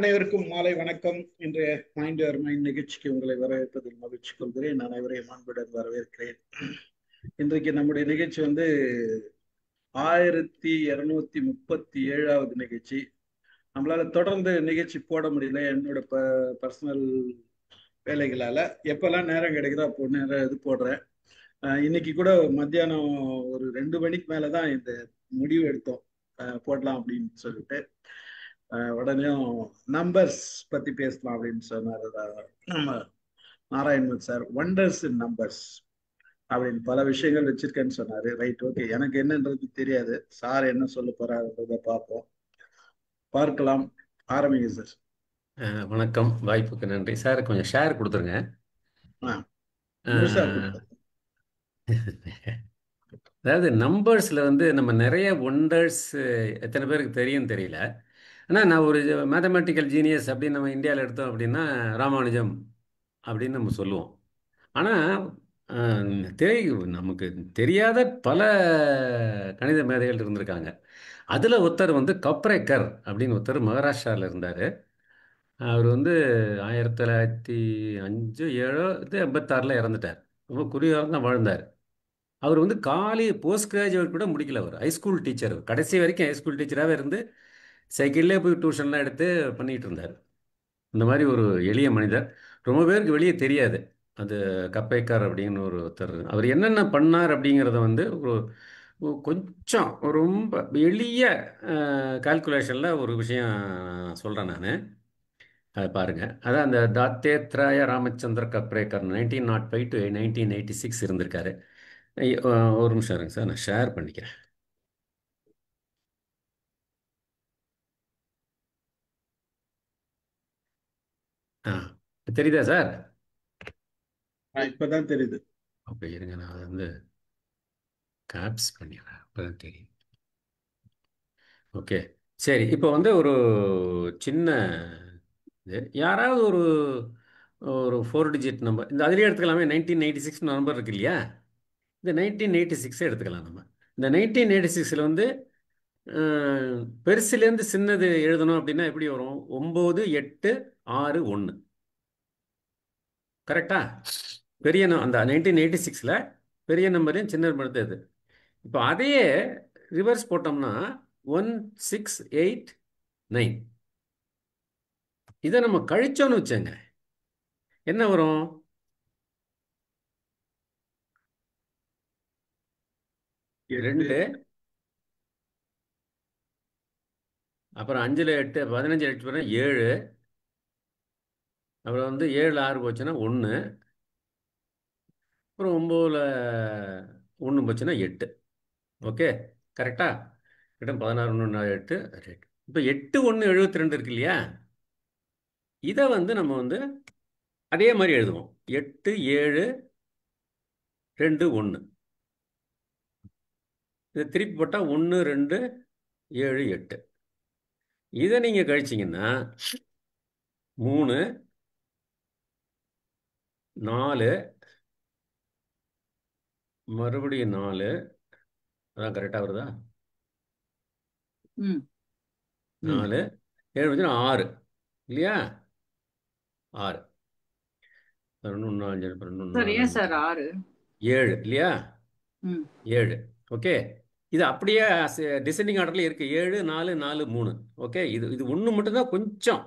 அனைவருக்கும் மாலை வணக்கம். இன்றைய மைண்ட் யுவர் மைண்ட் நிகழ்ச்சிக்கு உங்களை வரவேற்பதில் மகிழ்ச்சி கொள்கிறேன். நான் அனைவரையும் அன்புடன் வரவேற்கிறேன். இன்றைக்கு நம்முடைய நிகழ்ச்சி 1237வது நிகழ்ச்சி. நம்மளால தொடர்ந்து நிகழ்ச்சி போட முடியல, என்னோட பர்சனல் வேலைகளால. எப்பெல்லாம் நேரம் கிடைக்குதோ அப்போ நேரம் இது போடுறேன். இன்னைக்கு கூட மத்தியானம் ஒரு 2 மணிக்கு மேலதான் இந்த முடிவு எடுத்தோம், போடலாம் அப்படின்னு சொல்லிட்டு. உடனேயும் நம்பர்ஸ் பத்தி பேசலாம் அப்படின்னு சொன்னார் நம்ம நாராயணன் சார். ஒண்டர்ஸ் இன் நம்பர்ஸ் அப்படின்னு பல விஷயங்கள் வச்சிருக்கேன்னு சொன்னாரு. Right, okay. எனக்கு என்னன்றது தெரியாது, சார் என்ன சொல்ல போறாருன்றத பார்ப்போம், பார்க்கலாம். ஆரம்பிங்க சார். வணக்கம், வாய்ப்புக்கு நன்றி சார். கொஞ்சம் ஷேர் கொடுத்துருங்க. முழுசா கொடுத்தாரு. அதாவது நம்பர்ஸில் நம்ம நிறைய ஒண்டர்ஸ் எத்தனை பேருக்கு தெரியும் தெரியல. ஆனால் நான் ஒரு மேத்தமெட்டிக்கல் ஜீனியஸ் அப்படின்னு நம்ம இந்தியாவில் எடுத்தோம் அப்படின்னா ராமானுஜம் அப்படின்னு நம்ம சொல்லுவோம். ஆனால் நமக்கு தெரியாத பல கணித மேதைகள் இருந்திருக்காங்க. அதில் ஒருத்தர் கப்ரேக்கர் அப்படின்னு ஒருத்தர் மகாராஷ்டிராவில் இருந்தார். அவர் 1905 7 86 இறந்துட்டார். ரொம்ப குறுகிய காலம் தான் வாழ்ந்தார். அவர் காலேஜ் போஸ்ட் கிராஜுவேட் கூட முடிக்கல. அவர் ஹைஸ்கூல் டீச்சர், கடைசி வரைக்கும் ஹைஸ்கூல் டீச்சராகவே இருந்து சைக்கிள்லேயே போய் டியூஷன்லாம் எடுத்து பண்ணிகிட்டு இருந்தார். இந்த மாதிரி ஒரு எளிய மனிதர், ரொம்ப பேருக்கு வெளியே தெரியாது. அது கப்பைக்கார் அப்படின்னு ஒரு ஒருத்தர். அவர் என்னென்ன பண்ணார் அப்படிங்கிறத கொஞ்சம் ரொம்ப எளிய கால்குலேஷனில் ஒரு விஷயம் சொல்கிறேன் நான். அதை பாருங்க. அதான் அந்த தாத்தேத்ராய ராமச்சந்திர கப்ரேக்கர் 1905 to 1986 இருந்திருக்காரு. ஒரு நிமிஷம் இருங்க சார், நான் ஷேர் பண்ணிக்கிறேன். ஆ, தெரியுதா சார்? இப்பதான் தெரியுது. அப்போ இருங்க, நான் அதை கேப்ஸ் பண்ணிடுறேன், அப்போதான் தெரியும். ஓகே, சரி. இப்போ ஒரு சின்ன இது, யாராவது ஒரு ஒரு 4 டிஜிட் நம்பர், இந்த அதிலே எடுத்துக்கலாமே. 1986 நம்பர் இருக்கு இல்லையா, இந்த 1986 எடுத்துக்கலாம் நம்ம. இந்த 1986 பெருசுலேருந்து சின்னது எழுதணும் அப்படின்னா எப்படி வரும்? 9 8 6 1. கரெக்டா? பெரிய அந்த 1986 பெரிய நம்பரையும் சின்ன நம்பர் எடுத்தது. இப்போ அதையே ரிவர்ஸ் போட்டோம்னா 1689. இதை நம்ம கழிச்சோன்னு வச்சோங்க, என்ன வரும்? 2, அப்புறம் 5ல் 8, 15 8 7, அப்புறம் 7 6 போச்சுன்னா 1, அப்புறம் 9ல் 1 போச்சுன்னா 8. ஓகே, கரெக்டா? கிட்ட 16 1 8 ரைட். இப்போ 8 1 72 இருக்கு இல்லையா, இதை நம்ம அதே மாதிரி எழுதுவோம். 8 7 2 1. இதை திருப்பி போட்டால் 1 2 7 8. இதை நீங்கள் கழிச்சிங்கன்னா 3 4, மறுபடியும் 4. அதான் கரெக்டாக வருதா? 4 7 6 இல்லையா? 6 11 5 12 சார் 6 7 இல்லையா? 7. ஓகே, இது அப்படியே டிசெண்டிங் ஆர்டர்ல இருக்கு. 7 4 4 3. ஓகே, இது ஒன்று மட்டும்தான் கொஞ்சம்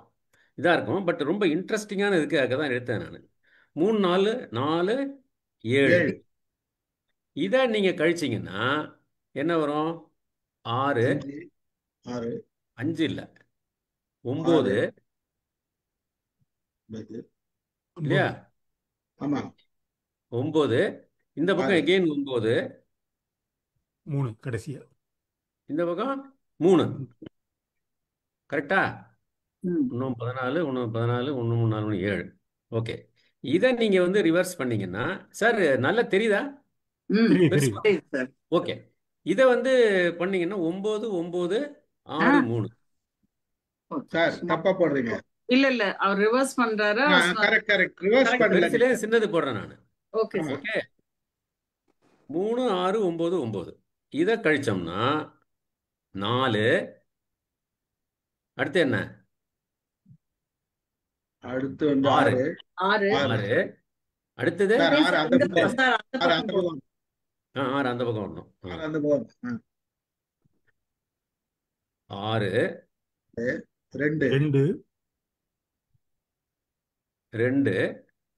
இதாக இருக்கும், பட் ரொம்ப இன்ட்ரெஸ்டிங்கான இதுக்காக தான் எடுத்தேன் நான். 3 4 4 7. இதை நீங்க கழிச்சிங்கன்னா என்ன வரும்? 6 5 இல்லை 9 இல்லையா? 9. இந்த பக்கம் எகெயின் 9, 3 கடைசியா, இந்த பக்கம் 3. கரெக்டா? ம். 1 14 1 14 1 3 4 7. ஓகே, இதை நீங்க ரிவர்ஸ் பண்ணீங்கன்னா சார் நல்லா தெரியுதா? தெரியும், பெருசு. தெரியும். சரி சார். ஓகே, இதை பண்ணீங்கன்னா 9 9 6 3. சார் தப்பா போடுறீங்க. இல்ல அவர் ரிவர்ஸ் பண்றாரு. கரெக்ட் ரிவர்ஸ் பண்ணல. பெருசுல சின்னது போடுறேன் நான். Okay sir. ஓகே, 3 6 9 9. இதை கழிச்சோம்னா 4. அடுத்து என்ன? அடுத்து வந்து ஆறு 6. 6. 6 ஆறு அடுத்தது சார். அப்படியே 6 அந்த இந்த பக்கம். சார் அந்த 6 பக்கம் அந்த போடும். பக்கம். ஆறு அந்த பக்கம் வரணும் 6 அந்த பக்கம். 6 2 2 2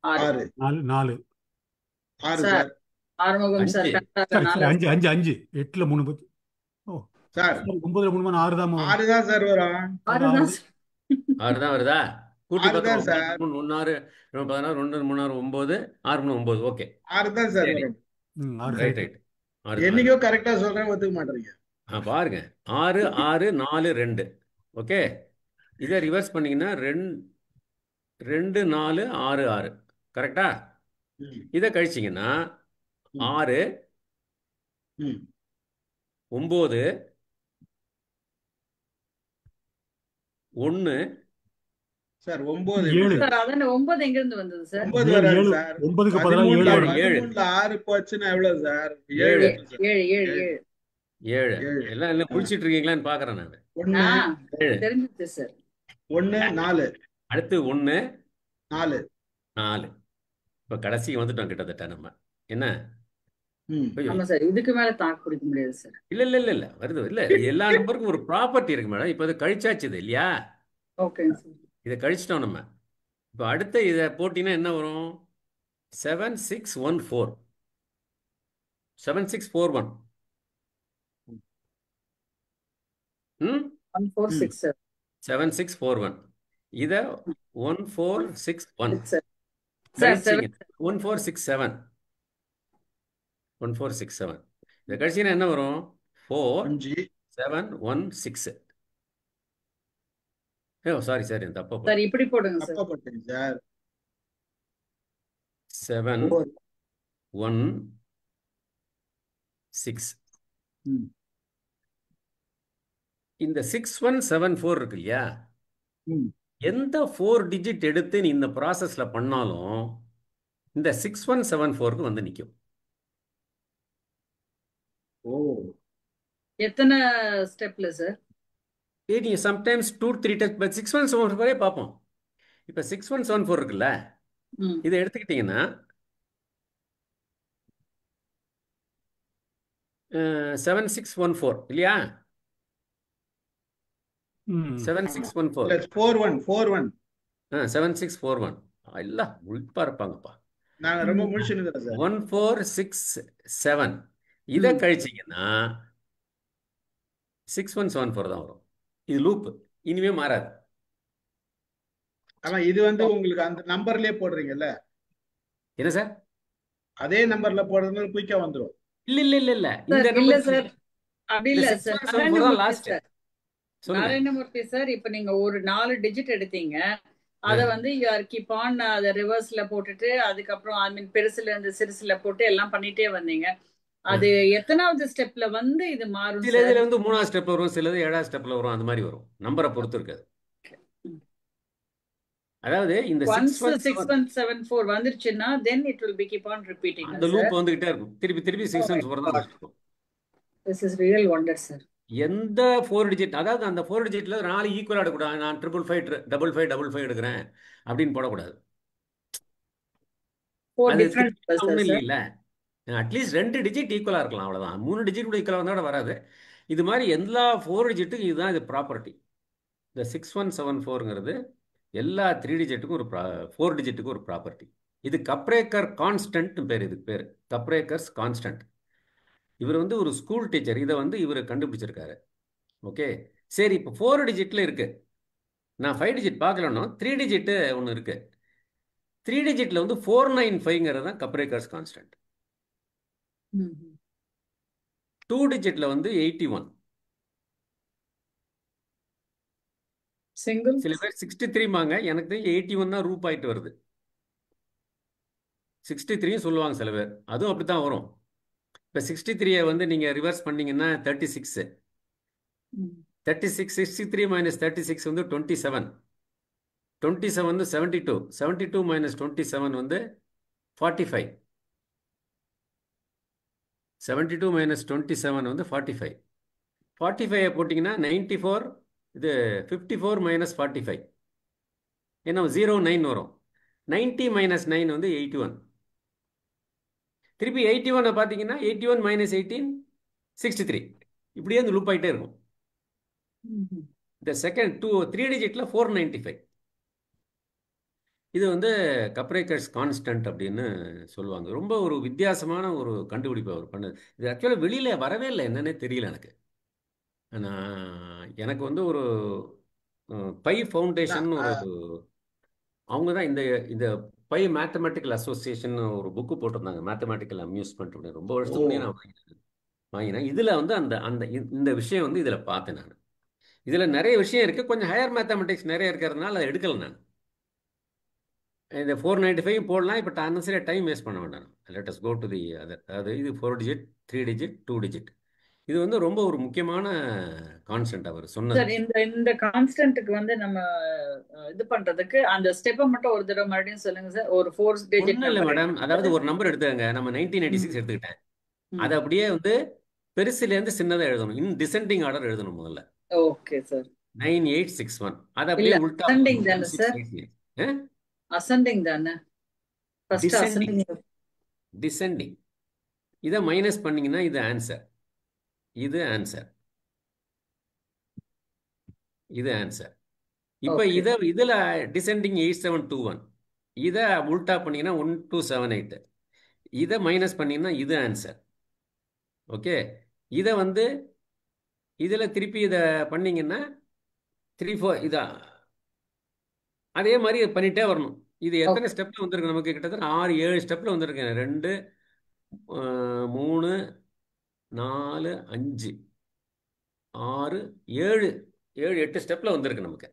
6. 6 4 4 6 சார் சார். ஆறுமுகம் சார் 5 கரெக்டா சார் 4. சார் 5 5 5 8ல 3 பத்து. ஓ சார் சார் 9ல 3 6 தான் வரும். 6 தான் சார் வரும். 6 தான் சார். 6 தான் வருதா? கூட்டி 6 பார்த்தா தான் சார். 16 16 2 3 9 6 9 ஓகே 6 தான் சார் சரி வரும். 6 ரைட் கரெக்ட். ரைட் 6 என்னைக்கோ கரெக்டா சொல்றேன், ஒத்துக்க மாட்டீங்க. பாருங்க 6 6 4 2 ஓகே இதை ரிவர்ஸ் பண்ணீங்கன்னா 2 4 6 6 கரெக்டா? ம், இதை கழிச்சிங்கன்னா ம், 6 ம். 9 1 சார் 9 7 சார் அதானே 9 எங்க இருந்து வந்தது சார்? 9 7 வராது 7 சார். 9க்கு பதிலா 7 13ல வரும். 13ல 6 போச்சுன்னா எவ்வளவு சார்? 7 7 வரும் சார். 7 7 7 7. 7 7 எல்லாம் என்ன குளிச்சிட்டு இருக்கீங்களான்னு பார்க்குறேன் நான் 1 7 தெரிஞ்சிச்சு சார். 1 4 அடுத்து 1 4. 4 இப்போ கடைசிக்கு வந்துட்டோம் கிட்டத்தட்ட நம்ம என்ன ம். ஐயோ ஆமா சார், இதுக்கு மேல தாக்கு பிடிக்க முடியாது சார். இல்ல இல்ல இல்ல இல்ல வருது இல்ல எல்லா நம்பருக்கும் ஒரு ப்ராப்பர்ட்டி இருக்கு மேடம் இப்போ இது கழிச்சாச்சு இது இல்லையா ஓகேங்க சார். இதை கழிச்சிட்டோம் நம்ம இப்போ அடுத்து இதை போட்டிங்கன்னா என்ன வரும் 7614 7641 ம் 1467. 7641 இதை 1461 சார் சார் கழிச்சிங்க 1467 1467 இதை கழிச்சிங்கன்னா என்ன வரும் 5 4716 ஓ சாரி சாரி தப்பா சார் போட்டேன் இப்படி போடுங்க சார். தப்பா போட்டீங்க சார். 7 4. 1 6 ம், இந்த 6174 இருக்கு இல்லையா ம். எந்த 4 டிஜிட் எடுத்து நீ இந்த ப்ராசஸ்ல பண்ணாலும் இந்த 6174க்கு வந்து நிற்கும் ஓ எத்தனை ஸ்டெப்ல சார்? நீங்கள் சம்டைம்ஸ் 2 3 டச் பட் 6174 பார்ப்போம் இப்போ 6174 இருக்குல்ல ம் இதை எடுத்துக்கிட்டிங்கன்னா 7614 இல்லையா ம் 7614 இல்ல 41 7641 எல்லாம் முழிப்பா இருப்பாங்கப்பா நாங்க ரொம்ப முழிச்சுன்னு சார். 1467 இதை ம். கழிச்சிங்கன்னா 6174 தான் வரும் இது லூப் இனிமே மாறாது ஆமா, இது வந்து உங்களுக்கு அந்த நம்பர்லயே போடுறீங்கல்ல, என்ன சார் அதே நம்பர்ல போடுறதுனால குயிக்கா வந்துரும். இல்ல இல்ல இல்ல இல்ல இந்த சார் இல்ல நம்பர் சார், அப்படி இந்த இல்ல சார். 6174 தான் நாராயணமூர்த்தி லாஸ்ட் சார், சொல்லுங்க நாராயணமூர்த்தி சார், இப்ப நீங்க ஒரு 4 டிஜிட் எடுத்தீங்க, அத வந்து யூ ஆர் கீப் ஆன் அத ரிவர்ஸ்ல போட்டுட்டு அதுக்கப்புறம் ஐ மீன் பெருசுல இருந்து சிறுசுல போட்டு எல்லாம் பண்ணிட்டே வந்தீங்க. அது எத்தனாவது ஸ்டெப்ல வந்து இது மாறும் சில சார்? இதுல வந்து 3ஆவது ஸ்டெப்ல வரும் சிலது 7ஆவது ஸ்டெப்ல வரும் அந்த மாதிரி வரும் நம்பரை பொறுத்து இருக்காது அதாவது இந்த ஒன்ஸ் 617 6174 வந்துருச்சுன்னா then it will be keep on repeating அந்த sir. லூப் வந்துகிட்டே இருக்கும் திருப்பி திருப்பி 614 தான் வந்துட்டு இருக்கும் This is real wonder sir. எந்த 4 டிஜிட் அதாவது அந்த 4 டிஜிட்ல 4 ஈக்குவல் ஆடக்கூடாது நான் 555 எடுக்கிறேன் அப்படின்னு போடக்கூடாது 4 அது different numbers ஒன்றும் sir. இல்லைல்ல அட்லீஸ்ட் 2 டிஜிட் ஈக்குவலாக இருக்கலாம் அவ்வளோதான் 3 டிஜிட் கூட ஈக்குவலாக வந்தால் வராது இது மாதிரி எல்லா 4 டிஜிட்டுக்கும் இதுதான் இது ப்ராப்பர்ட்டி இந்த 6174ங்கிறது எல்லா 3 டிஜிட்டுக்கும் ஒரு 4 டிஜிட்டுக்கும் ஒரு ப்ராப்பர்ட்டி இது கப்ரேக்கர் கான்ஸ்டன்ட் பேர் இதுக்கு பேர் கப்ரேக்கர்ஸ் கான்ஸ்டன்ட் இவர் வந்து ஒரு ஸ்கூல் டீச்சர் இதை வந்து இவர் கண்டுபிடிச்சிருக்காரு ஓகே சரி இப்போ 4 டிஜிட்டில் இருக்கு நான் 5 டிஜிட் பார்க்கலன்னா 3 டிஜிட்டு ஒன்று இருக்கு 3 டிஜிட்டில் வந்து 495ங்கிறது தான் கப்ரேக்கர்ஸ் கான்ஸ்டன்ட் 2 டிஜிட்டில் வந்து 81 Single சில பேர் 63 எனக்கு தெரிஞ்சு 81 தான் ரூப் ஆயிட்டு வருது 63 சொல்லுவாங்க சில பேர் அதுவும் அப்படி தான் வரும் இப்போ 63 வந்து நீங்கள் ரிவர்ஸ் பண்ணீங்கன்னா 36 36 63 மைனஸ் 36 வந்து 27 27 வந்து 72 72 மைனஸ் 27 வந்து 45 72 மைனஸ் 27 வந்து 45 45 போட்டிங்கன்னா 94 இது 54 மைனஸ் 45 என்ன 09 வரும். 90 மைனஸ் 9 வந்து 81. திருப்பி 81 பார்த்தீங்கன்னா 81 மைனஸ் 18 63. இப்படியே அந்த லூப் ஆகிட்டே இருக்கும். இந்த செகண்ட் 3 டிஜிட்ல 495. இது வந்து கப்ரேக்கர்ஸ் கான்ஸ்டன்ட் அப்படின்னு சொல்லுவாங்க. ரொம்ப ஒரு வித்தியாசமான ஒரு கண்டுபிடிப்பு அவர் பண்ணது. இது ஆக்சுவலாக வெளியில் வரவே இல்லை, என்னன்னே தெரியல எனக்கு. எனக்கு வந்து ஒரு பை ஃபவுண்டேஷன் ஒரு அவங்க தான் இந்த இந்த பை மேத்தமெட்டிக்கல் அசோசியேஷன் ஒரு புக்கு போட்டிருந்தாங்க, மேத்தமெட்டிக்கல் அம்யூஸ்மெண்ட் அப்படின்னு. ரொம்ப வருஷத்துக்கு முன்னாடி நான் வாங்கினேன். இதில் வந்து அந்த அந்த இந்த விஷயம் வந்து இதில் பார்த்தேன் நான். இதில் நிறைய விஷயம் இருக்குது, கொஞ்சம் ஹையர் மேத்தமெட்டிக்ஸ் நிறைய இருக்கிறதுனால அதை எடுக்கலை நான். இந்த 495 போடலாம். இப்போ அன்னசரியாக டைம் வேஸ்ட் பண்ண வேண்டாம். Let us go to the other. அதாவது இது 4 டிஜிட், 3 டிஜிட், 2 டிஜிட். இது வந்து ரொம்ப ஒரு முக்கியமான கான்ஸ்டன்ட் அவர் சொன்னது. சார் இந்த கான்ஸ்டன்ட்டுக்கு வந்து நம்ம இது பண்றதுக்கு அந்த ஸ்டெப்பை மட்டும் ஒரு தடவை மறுபடியும் சொல்லுங்க சார். ஒரு 4 டிஜிட் ஒன்றும் இல்லை மேடம். அதாவது ஒரு நம்பர் எடுத்துக்கங்க. நம்ம 1986 எடுத்துக்கிட்டேன். அதை அப்படியே வந்து பெருசுலேருந்து சின்னதாக எழுதணும். இன் டிசெண்டிங் ஆர்டர் எழுதணும் முதல்ல. Okay sir. 9861. அதை அப்படியே உல்டா அசெண்டிங் தானே சார்? அசெண்டிங் தானே? First ascending. டிசெண்டிங். இதை மைனஸ் பண்ணீங்கன்னா இது ஆன்சர். இது ஆன்சர். இது ஆன்சர். இப்போ இதில் டிசெண்டிங் 8721. இதை உல்டா பண்ணீங்கன்னா 1278. இதை மைனஸ் பண்ணீங்கன்னா இது ஆன்சர். ஓகே. இதை வந்து இதில் திருப்பி இதை பண்ணீங்கன்னா 34 இதான். அதே மாதிரி பண்ணிகிட்டே வரணும். இது எத்தனை ஸ்டெப்பில் வந்திருக்கு நமக்கு? கிட்டத்தட்ட 6-7 ஸ்டெப்பில் வந்திருக்கு. 2 3 4 5 6 7 8 ஸ்டெப்பில் வந்திருக்கு நமக்கு.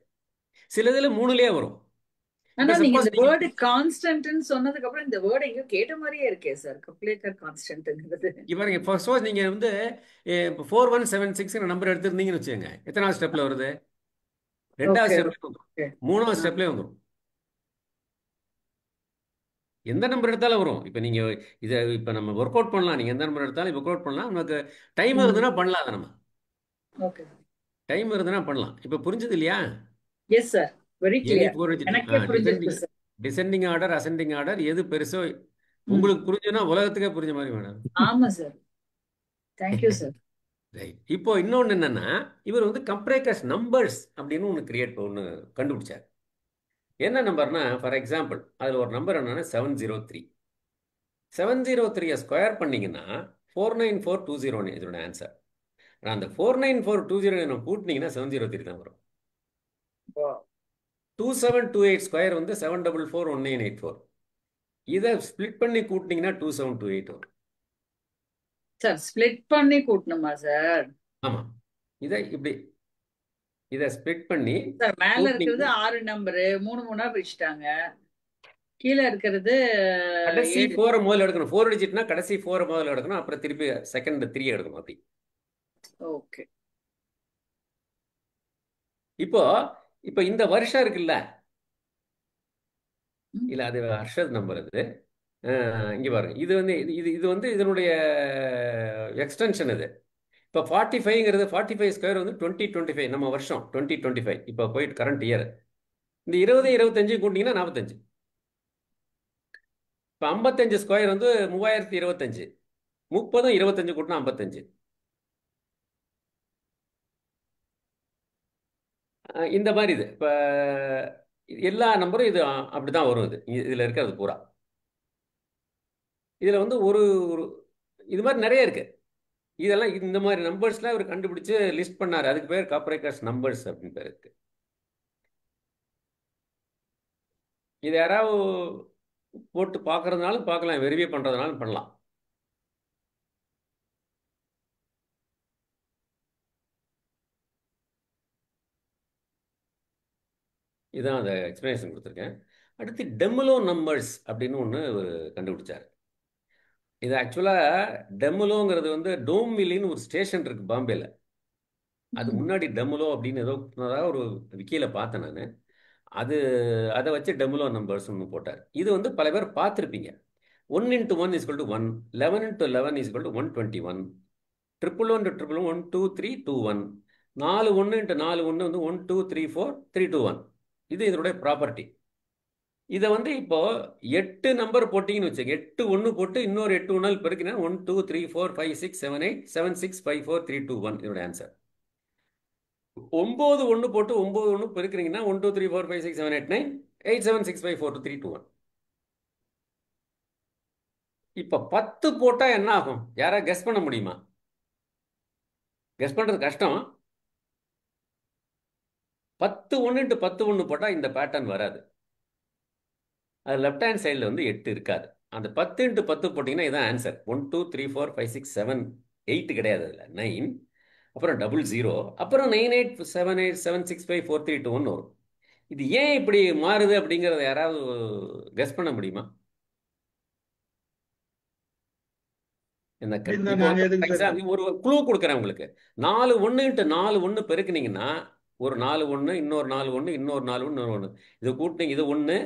சில இதில் 3லயே வரும். ஆனா நீங்க இந்த வேர்ட் கான்ஸ்டன்ட்னு சொன்னதுக்கு அப்புறம் இந்த வேர்ட் எங்க கேட்ட மாதிரியே இருக்கே சார், கப்ளேக்கர் கான்ஸ்டன்ட்ங்கிறது. இவங்க ஃபர்ஸ்ட் நீங்க வந்து 4176 நம்பர் எடுத்திருந்தீங்கன்னு வச்சுக்கோங்க, எத்தனாவது ஸ்டெப்ல வருது? 2வது ஸ்டெப்ல வந்துடும், 3வது ஸ்டெப்ல வந்துடும். எந்த நம்பர் எடுத்தாலும் வரும். இப்போ நீங்க இதை இப்போ நம்ம ஒர்க் அவுட் பண்ணலாம். நீங்க எந்த நம்பர் எடுத்தாலும் ஒர்க் அவுட் பண்ணலாம். நமக்கு டைம் இருந்ததுன்னா பண்ணலாம். அதை நம்ம டைம் இருந்ததுன்னா பண்ணலாம். இப்போ புரிஞ்சது இல்லையா? Yes sir, very clear. Descending order, ascending order எது பெருசோ உங்களுக்கு புரிஞ்சுன்னா உலகத்துக்கே புரிஞ்ச மாதிரி மேடம். ஆமா சார், தேங்க்யூ சார். ரைட். இப்போ இன்னொன்று என்னன்னா, இவர் வந்து கம்ப்ரேக்கர்ஸ் நம்பர்ஸ் அப்படின்னு ஒன்று கண்டுபிடிச்சார். என்ன நம்பர்னா, ஃபார் எக்ஸாம்பிள் அதில் ஒரு நம்பர் என்னன்னா 703. 703 ஸ்கொயர் பண்ணீங்கன்னா 49420 இதோட ஆன்சர். அந்த 49420 கூட்டினீங்கன்னா 703 தான் வரும். 2728 ஸ்கொயர் வந்து 7441984. இதை ஸ்பிளிட் பண்ணி கூட்டினீங்கன்னா 2728 வரும். சார் ஸ்பிளிட் பண்ணி கூட்டணுமா சார்? ஆமா, இதை ஸ்பிளிட் பண்ணி சார் மேல இருக்கிறது 6 நம்பர் 3 பிரிச்சுட்டாங்க. கீழே இருக்கிறது கடைசி 4 முதல்ல எடுக்கணும். 4 டிஜிட்னா கடைசி 4 முதல்ல எடுக்கணும். அப்புறம் திருப்பி செகண்ட் 3 எடுக்கணும். அப்படி. ஓகே. இப்போ இந்த வருஷம் இருக்குல்ல, இல்ல அது ஹர்ஷத் நம்பர். அது இங்க பாருங்க. இது வந்து இது வந்து இதனுடைய எக்ஸ்டென்ஷன். இது இப்போ 45ங்கிறது 45 ஸ்கொயர் வந்து 2025 நம்ம வருஷம் 2025. இப்போ போயிட்டு கரண்ட் இயர். இந்த 20 25 கூட்டிங்கன்னா 45. இப்போ 55 ஸ்கொயர் வந்து 3025. 30 25 கூட்டினா 55. இந்த மாதிரி இது இப்போ எல்லா நம்பரும் இது அப்படிதான் வரும். இதில் இருக்கிறது பூரா. இதில் வந்து ஒரு இது மாதிரி நிறைய இருக்கு. இதெல்லாம் இந்த மாதிரி நம்பர்ஸ்லாம் இவர் கண்டுபிடிச்சு லிஸ்ட் பண்ணார். அதுக்கு பேர் கப்ரேக்கர்ஸ் நம்பர்ஸ் அப்படின்னு பேர் இருக்கு. இது யாராவது போட்டு பார்க்கறதுனாலும் பார்க்கலாம், வெரிஃபை பண்ணுறதுனாலும் பண்ணலாம். இதுதான் அதை எக்ஸ்பிளனேஷன் கொடுத்துருக்கேன். அடுத்து டெமுலோ நம்பர்ஸ் அப்படின்னு ஒன்று கண்டுபிடிச்சார். இது ஆக்சுவலாக டெமுலோங்கிறது வந்து டோம்வில்லின்னு ஒரு ஸ்டேஷன் இருக்குது பாம்பேல. அது முன்னாடி டெமுலோ அப்படின்னு ஏதோ ஒரு விக்கியில் பார்த்தேன் நான். அதை வச்சு டெமுலோ நம்பர்ஸ் ஒன்று போட்டார். இது வந்து பல பேர் பார்த்துருப்பீங்க. 1 × 1 = 1, 11 × 11 = 121, 111 × 111 1 2 3 2 1, 41 × 41 வந்து 1 2 3 4 3 2 1. இது இதனுடைய ப்ராப்பர்ட்டி. இதை வந்து இப்போ 8 நம்பர் போட்டிங்கன்னு வச்சுங்க, 8 1 போட்டு இன்னொரு 8 1 பெருக்கினா 1 2 3 4 5 6 7 8 7 6 5 4 3 2 1 இதோட ஆன்சர். 9 1 போட்டு 9 1 பெருக்கிறீங்கன்னா 1 2 3 4 5 6 7 8 9 8 7 6 5 4 3 2 1. இப்போ 10 போட்டா என்ன ஆகும்? யாரா கெஸ் பண்ண முடியுமா? கெஸ் பண்றது கஷ்டம். 10 1 × 10 1 போட்டா இந்த பேட்டர்ன் வராது. அது லெஃப்ட் ஹேண்ட் சைடில் வந்து 8 இருக்காது. அந்த 10 × 10 போட்டிங்கன்னா இதான் ஆன்சர். 1 2 3 4 5 6 7 8 கிடையாது, அதில் 9, அப்புறம் 00, அப்புறம் 9 8 7 8 7 6 5 4 3 2 1 வரும். இது ஏன் இப்படி மாறுது அப்படிங்கிறத யாராவது கெஸ் பண்ண முடியுமா? அப்படின்னா இப்போ நாங்க வந்து எதுக்கு சார்? ஒரு க்ளூ கொடுக்குறேன் உங்களுக்கு. 4 1 × 4 1 பெருக்குனீங்கன்னா ஒரு 4 1, இன்னொரு 4 1, இன்னொரு 4 1, இன்னொரு 1. இது கூட்டினீங்க, இது 1,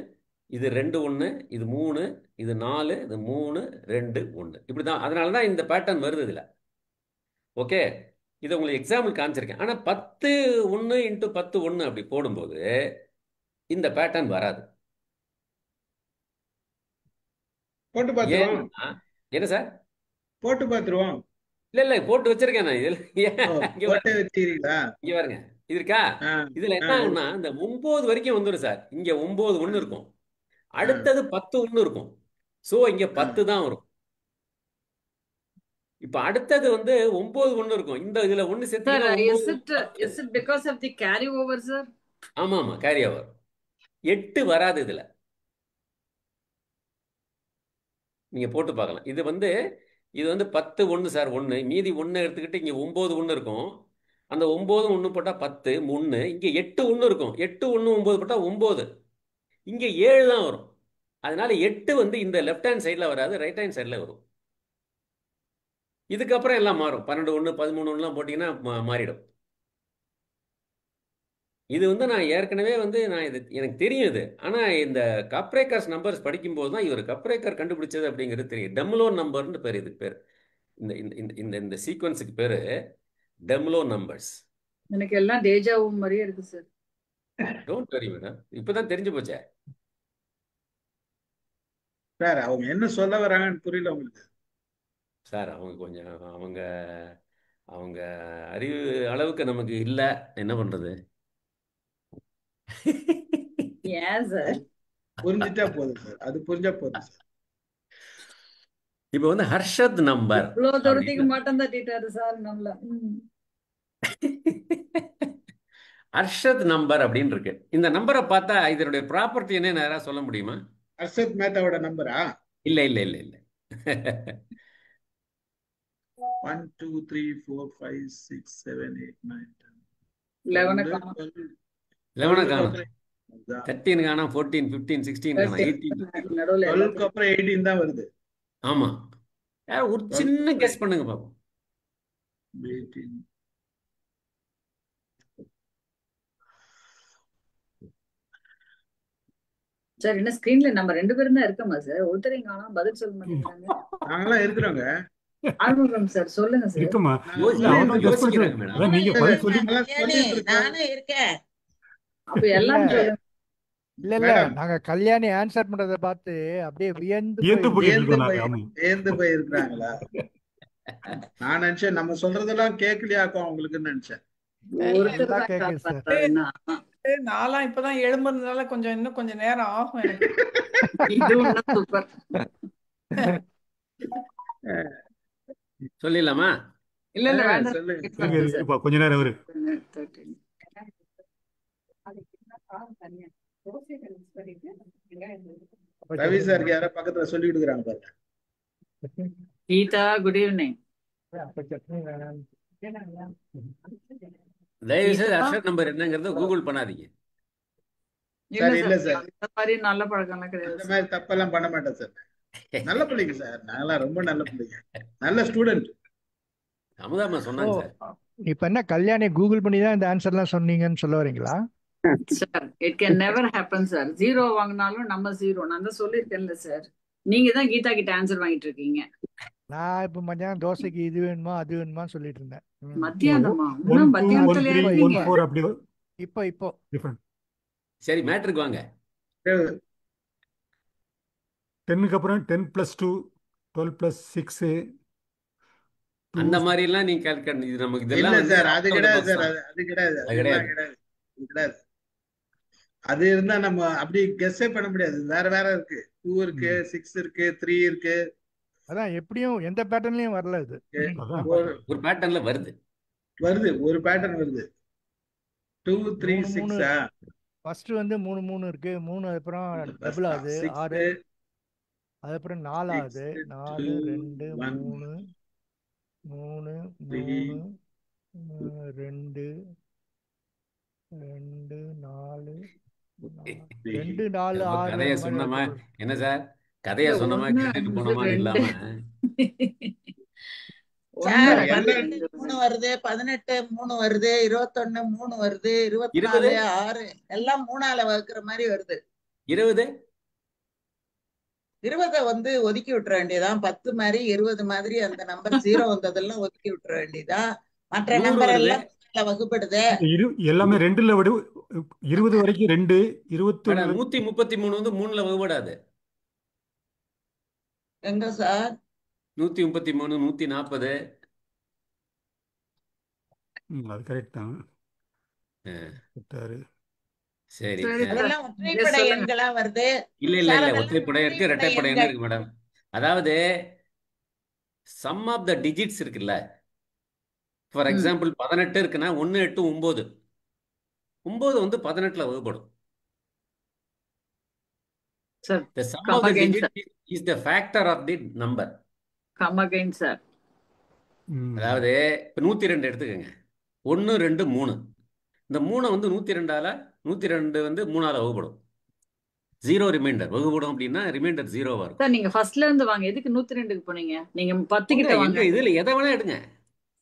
இது 2 1, இது 3, இது 4, இது 3 2 1. இப்படி தான். அதனால தான் இந்த பேட்டர்ன் வருது இதில். ஓகே, இதை உங்களுக்கு எக்ஸாம்பிள் காமிச்சிருக்கேன். ஆனால் 10 1 × 10 1 அப்படி போடும்போது இந்த பேட்டர்ன் வராது. போட்டு பார்த்துருவோம். ஏன்னா என்ன சார்? போட்டு பார்த்துருவோம். இல்லை போட்டு வச்சிருக்கேன் நான் இதில். போட்டே வச்சுக்கிறீங்களா? இங்க பாருங்க, இது இருக்கா? இதுல என்ன ஆகும்னா இந்த 9 வரைக்கும் வந்துடும் சார். இங்க 9 1 இருக்கும், அடுத்தது 10 1 இருக்கும். சோ இங்க 10 தான் வரும். இப்ப அடுத்தது வந்து 9 1 இருக்கும். இந்த இதுல 1 சேர்த்தீங்கன்னா 9. Is it because of the carry over, sir? ஆமா கேரி ஓவர். 8 வராது இதுல. நீங்க போட்டு பார்க்கலாம். இது வந்து 10 1 சார் 1, மீதி 1 எடுத்துக்கிட்டு இங்க 9 1 இருக்கும். அந்த 9 1 போட்டா 10 1, இங்க 8 1 இருக்கும். 8 1 9 போட்டா 9, இங்க 7 தான் வரும். அதனால 8 வந்து இந்த லெஃப்ட் ஹேண்ட் சைடில் வராது, ரைட் ஹேண்ட் சைடில் வரும். இதுக்கப்புறம் எல்லாம் மாறும். 12 1 13 1 போட்டிங்கன்னா மாறிடும். இது வந்து நான் ஏற்கனவே வந்து இது எனக்கு தெரியும் இது. ஆனால் இந்த கப்ரேக்கர்ஸ் நம்பர்ஸ் படிக்கும்போது தான் இவர் கப்ரேக்கர் கண்டுபிடிச்சது அப்படிங்கிறது தெரியும். டெம்லோ நம்பர்னு பேர், இதுக்கு பேர். இந்த இந்த இந்த இந்த சீக்வன்ஸுக்கு பேர் டெம்லோ நம்பர்ஸ். எனக்கு எல்லாம் டேஜாவு மாதிரியே இருக்கு சார். டோன்ட் வரி மேடம், இப்போதான் தெரிஞ்சு போச்சே சார். அவங்க என்ன சொல்ல வராங்கன்னு புரியல உங்களுக்கு சார். அவங்க கொஞ்சம் அவங்க அறிவு அளவுக்கு நமக்கு இல்லை, என்ன பண்றது? ஏன் சார்? புரிஞ்சுட்டா போதும் சார், அது புரிஞ்சா போதும் சார். இப்போ வந்து ஹர்ஷத் நம்பர் இவ்வளவு தூரத்துக்கு மட்டும் தட்டிட்டாரு சார் நம்மள. ஹர்ஷத் நம்பர் அப்படின்னு இருக்கு. இந்த நம்பரை பார்த்தா இதனுடைய ப்ராப்பர்ட்டி என்ன யாராவது சொல்ல முடியுமா? ஹர்ஷத் மேத்தாவோட நம்பரா? இல்ல இல்ல இல்ல இல்ல 1 2 3 4 5 6 7 8 9 10 11 காணும், 13 காணும், 14 15 16 காணும், 18. 12க்கு அப்புறம் 18 தான் வருது. ஆமா, ஒரு சின்ன கெஸ் பண்ணுங்க பாப்போம். 18. சார் என்ன ஸ்கிரீன்ல நம்ம 2 பேரும் தான் இருக்கோமா சார்? ஒருத்தரையும் காணோம், பதில் சொல்ல மாட்டேங்கிறாங்க. நாங்களாம் இருக்கிறோங்க. ஆரம்பம் சார், சொல்லுங்க சார். இருக்குமா? யோசிக்கிறாங்க மேடம். நீங்க பதில் சொல்லி நானே இருக்கேன். அப்ப எல்லாம் சொல்லுங்க. இல்ல நாங்க கல்யாணி ஆன்சர் பண்றத பார்த்து அப்படியே வியந்து போய் இருக்கிறாங்களா? நான் நினைச்சேன் நம்ம சொல்றதெல்லாம் கேட்கலையாக்கும் அவங்களுக்குன்னு நினைச்சேன். நான்லாம் இப்பதான் எழும்புறதுனால இன்னும் கொஞ்சம் நேரம் ஆகும் எனக்கு. சூப்பர். சொல்லிடலாமா? இல்ல இல்ல சொல்லுங்க. கொஞ்ச நேரம் வரு. ரவி சாருக்கு யாரோ பக்கத்துல சொல்லி கொடுக்குறாங்க பாருங்க. Geetha, good evening. தயவு செய்து ஹர்ஷத் நம்பர் என்னங்கிறத கூகுள் பண்ணாதீங்க. இல்ல சார், அந்த மாதிரி நல்ல பழக்கம்லாம் கிடையாது. இந்த மாதிரி தப்பெல்லாம் பண்ண மாட்டேன் சார். நல்ல பிள்ளைங்க சார், நாங்களாம் ரொம்ப நல்ல பிள்ளைங்க, நல்ல ஸ்டூடெண்ட். அமுதாமா சொன்னாங்க சார். இப்ப என்ன கல்யாணி கூகுள் பண்ணி தான் இந்த ஆன்சர்லாம் சொன்னீங்கன்னு சொல்ல வரீங்களா? Sir it can never happen sir. 0 வாங்கினாலும் நம்ம 0. நான் தான் சொல்லியிருக்கேன்ல சார். நீங்க தான் கீதா கிட்ட ஆன்சர் வாங்கிட்டு இருக்கீங்க. நான் இப்ப மத்தியானம் தோசைக்கு இது வேணுமா அது வேணுமா சொல்லிட்டு இருந்தேன். மத்தியானமா? இன்னும் மத்தியானத்துல இப்போ சரி, மேட்ருக்கு வாங்க. 10க்கு அப்புறம் 10 + 2 12 + 6 அந்த 2 மாதிரி எல்லாம் நீங்க கால்குலேட் இது நமக்கு இல்ல இதெல்லாம் வந்து சார், அது அவுட் ஆஃப் த கிடையாது பாக்ஸ் சார், தான். அது கிடையாது, அது அதெல்லாம் கிடையாது. கிடையாது, அது கிடையாது. அது இருந்தா நம்ம அப்படி கெஸ்ஸே பண்ண முடியாது. வேற வேற இருக்கு. 2 இருக்கு, 6 இருக்கு, 3 இருக்கு. அதான் எப்படியும் எந்த பேட்டர்ன்லயும் வரல இது. அதான் ஒரு ஒரு பேட்டர்ன்ல வருது. வருது, ஒரு பேட்டர்ன் வருது. 2 3 மூணு மூணு 6 ஃபர்ஸ்ட் வந்து 3 3 இருக்கு. 3 அப்புறம் டபுள் ஆகுது 6. 6 அதுக்கப்புறம் 4 ஆகுது. 4 2 1 3 3 3 3 2 2 4 2 4 நம்ம 6 கதையை அந்த மாதிரி சொன்னோமா டபுள். என்ன சார், கதையை இல்ல சொன்னோமா 1 கேட்டுட்டு 5 போனோமான்னு 2 இல்லாம சார் 1 5 18 2 3 வருது, 18 3 வருது, 21 3 வருது, 20 24 6 எல்லாம் 3ஆல வகுக்கிற மாதிரி வருது. 20 20 வந்து ஒதுக்கி விட்டுற வேண்டியதான். 10 மாதிரி 20 மாதிரி அந்த நம்பர் 0 வந்ததெல்லாம் ஒதுக்கி விட்டுற வேண்டியதான். மற்ற 100 நம்பர் வருது. எல்லாம் 3ஆல வகுப்படுது. எல்லாமே 2ல விட 20 வரைக்கும் 2 21 மேடம் 133 வந்து 3ல வகுபடாது. எங்க சார்? 133 140. அது கரெக்ட் தான். சரி. சரி சார், அதெல்லாம் Yes, ஒற்றைப்படை சொல்லுங்க. எண்களா வருது. இல்ல இல்ல சார் இல்ல அதெல்லாம் ஒற்றைப்படை இருக்கு, ஒற்றைப்படை இரட்டைப்படை எண்கள். இருக்கு மேடம். அதாவது சம் ஆஃப் த டிஜிட்ஸ் இருக்குல்ல. ஃபார் ம் எக்ஸாம்பிள் 18 இருக்குன்னா 1 8 9 9 வந்து 18ல வகுப்படும். Sir, The sum of come the again digits sir, is the factor of the number. come again sir. அதாவது இப்போ 102 எடுத்துக்கோங்க. 1 2 3. இந்த 3 வந்து 102ஆல 102 வந்து 3ஆல வகுப்படும். 0 ரிமைண்டர் வகுப்படும் அப்படின்னா ரிமைண்டர் 0வா இருக்கும். சார் நீங்க ஃபர்ஸ்ட்ல இருந்து வாங்க. எதுக்கு 102க்கு போனீங்க? நீங்க 10 கிட்ட எங்க வாங்க. இதுல எதை வேணா எடுங்க.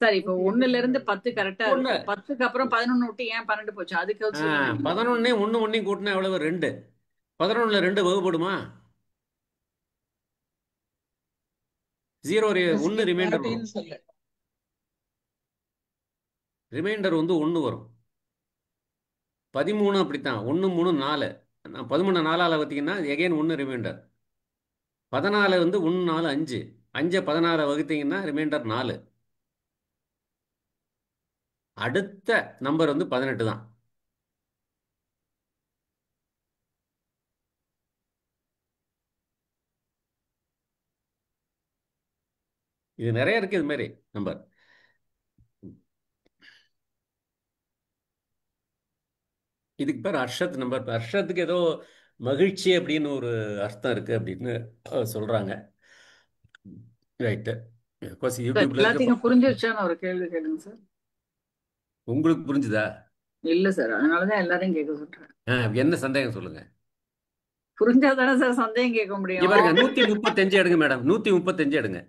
சார் இப்போ 1ல இருந்து 10 கரெக்டா ஒண்ணு இருக்கு. 10க்கு அப்புறம் 11 விட்டு ஏன் 12 போச்சு? அதுக்கு சொல்லுங்க நீங்க. 11 1 1 கூட்டினா எவ்வளவு? 2. 11ல 2 வகுப்படுமா? 0 1 ரிமைண்டர் வரும். 14 சொல்லு. ரிமைண்டர் வந்து 1 வரும். 13 அப்படித்தான். 1 3 4. 13 4ஆல வகுத்தீங்கன்னா எகைன் 1 ரிமைண்டர். 14 வந்து 1 4 5. 5 14 வகுத்தீங்கன்னா ரிமைண்டர் 4. அடுத்த நம்பர் வந்து 18 தான். இது நிறைய இருக்கு இது மாதிரி நம்பர். இதுக்கு பேர் அர்ஷத் நம்பர். அர்ஷத்துக்கு ஏதோ மகிழ்ச்சி அப்படின்னு ஒரு அர்த்தம் இருக்கு அப்படின்னு சொல்றாங்க. ரைட்டு. கோர்ஸ் சார் யூடியூப்ல எல்லாத்தையும் இருக்கு. புரிஞ்சிருச்சான்னு ஒரு கேள்வி கேளுங்க சார். உங்களுக்கு புரிஞ்சுதா? இல்ல சார், அதனாலதான் எல்லாரையும் கேட்க சொல்றேன். என்ன சந்தேகம் சொல்லுங்க. புரிஞ்சாதானே சார் சந்தேகம் கேட்க இங்க முடியும். பாருங்க 135 எடுங்க மேடம். 135 எடுங்க.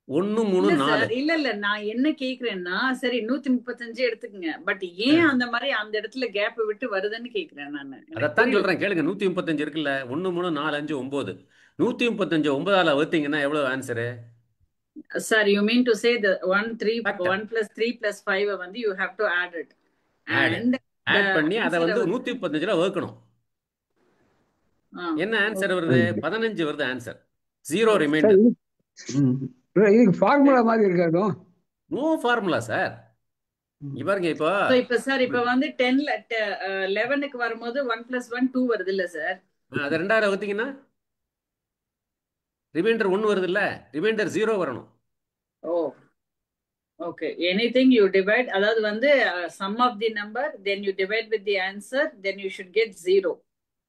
1 3 இல்ல 4. சார், இல்ல நான் என்ன கேக்குறேன்னா, சரி 135 எடுத்துக்கங்க. பட் ஏன் அந்த மாதிரி அந்த இடத்துல கேப் விட்டு வருதுன்னு கேக்குறேன் நானு. எனக்கு அதைத்தான் புரியல. சொல்றேன் கேளுங்க. 135 இருக்குல்ல. 1 3 4 5 9. 135 9ஆல வகுத்தீங்கன்னா எவ்வளவு answer? Sir, you mean to say the 1 factor. plus 3 plus 5 வந்து you have to add it add and the add பண்ணி அதை answer வந்து வந்து 135ல வகுக்கணும். என்ன ஆன்சர் வருது? 15 வருது ஆன்சர். 0 ரிமைண்டர். இதுக்கு ஃபார்முலா மாதிரி இருக்காது. No formula sir. பாருங்க இப்போ இப்ப சார் இப்ப வந்து 10ல 11க்கு வரும்போது 1 plus 1 2 வருது இல்ல சார்? அதை 2ஆல வகுத்தீங்கன்னா ரிமைண்டர் 1 வருது இல்ல. ரிமைண்டர் 0 வரணும். ஓ ஓகே. எனிதிங் யூ டிவைட், அதாவது வந்து sum of the number, then you divide with the answer, then you should get 0.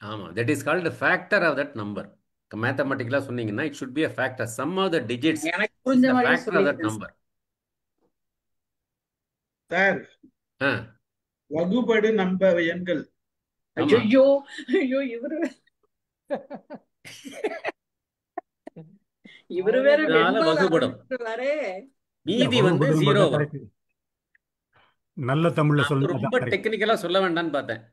ஆமா, that is called the factor of that number. மேத்தமெட்டிக்கலா சொன்னீங்கன்னா it should be a factor. Sum of the digits எனக்கு is புரிஞ்ச the மாதிரி factor of that சொல்லிருக்கேன் number. Sir, வகுபடு நம்ப எண்கள். ஆமா. ஐயோ ஐயோ, இவரு வேற அதனால வெண்பால் வகுபடும். ஆரம்பிச்சிருவாரே. மீதி வந்து 0 வரும். கரெக்ட். நல்ல தமிழ்ல அது சொல்லணும். ரொம்ப அதான் correct. டெக்னிக்கலா சொல்ல வேண்டாம்னு பார்த்தேன்.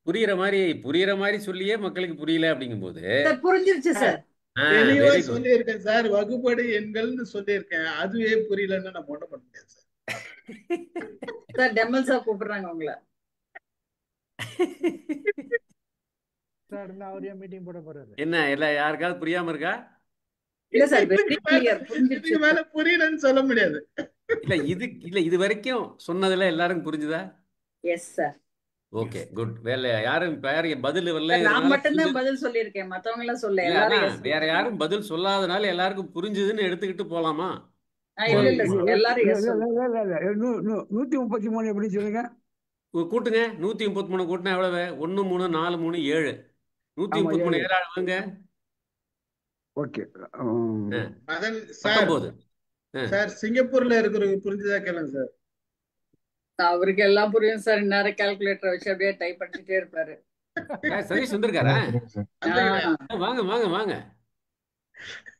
புரியுற மாதிரி சொல்லியே மக்களுக்கு புரியல அப்படிங்கும்போது சார் புரிஞ்சிருச்சு சார். தெளிவா வெரி குட். சொல்லியிருக்கேன் சார். வகுபடு எண்கள்னு சொல்லியிருக்கேன். அதுவே புரியலன்னு நம்ம ஒண்ணும் பண்ண முடியாது சார். சார் டெமல் சார் கூப்பிடுறாங்க உங்களை. ஸ்டார்ட்னா அவரே மீட்டிங் போட போறாரு. என்ன இல்ல யாருக்காவது புரியாம இருக்கா? இல்ல சார், வெரி இதுக்கு மேல கிளியர், புரிஞ்சிச்சு இதுக்கு மேல புரியலன்னு சொல்ல முடியாது. இல்ல இது வரைக்கும் சொன்னதுல எல்லாருக்கும் புரிஞ்சுதா? Yes sir. Okay good. யாரும் பதில் நான் வரலங்கிறதுனால மட்டும்தான் பதில் சொல்லியிருக்கேன், மத்தவங்க எல்லாம் சொல்ல, இல்ல எல்லாரும் அதான் எஸ் வேற யாரும் பதில் சொல்லாதனால எல்லாருக்கும் புரிஞ்சுதுன்னு எடுத்துக்கிட்டு போலாமா? இல்ல இல்ல சார், எல்லாரும் எஸ் இல்ல, சொல்லுங்க. இல்ல, இல்ல, இல்ல. 133 எப்படி சொல்லுங்க? கூட்டுங்க. 133 கூட்டினா எவ்வளவு? 1 3 4 3 7. ஆமா, 133 7. 7 வாங்க. ஓகே. மதன் சார் 19. சார் சிங்கப்பூர்ல இருக்கிறவங்க புரிஞ்சுதா கேளுங்க சார். அவருக்கு எல்லாம் புரியும் சார், இந்நேரம் கால்குலேட்டர் வச்சு அப்படியே டைப் பண்ணிட்டே இருப்பாரு. சதீஷ் வந்திருக்காரா? ஆ, வாங்க வாங்க வாங்க.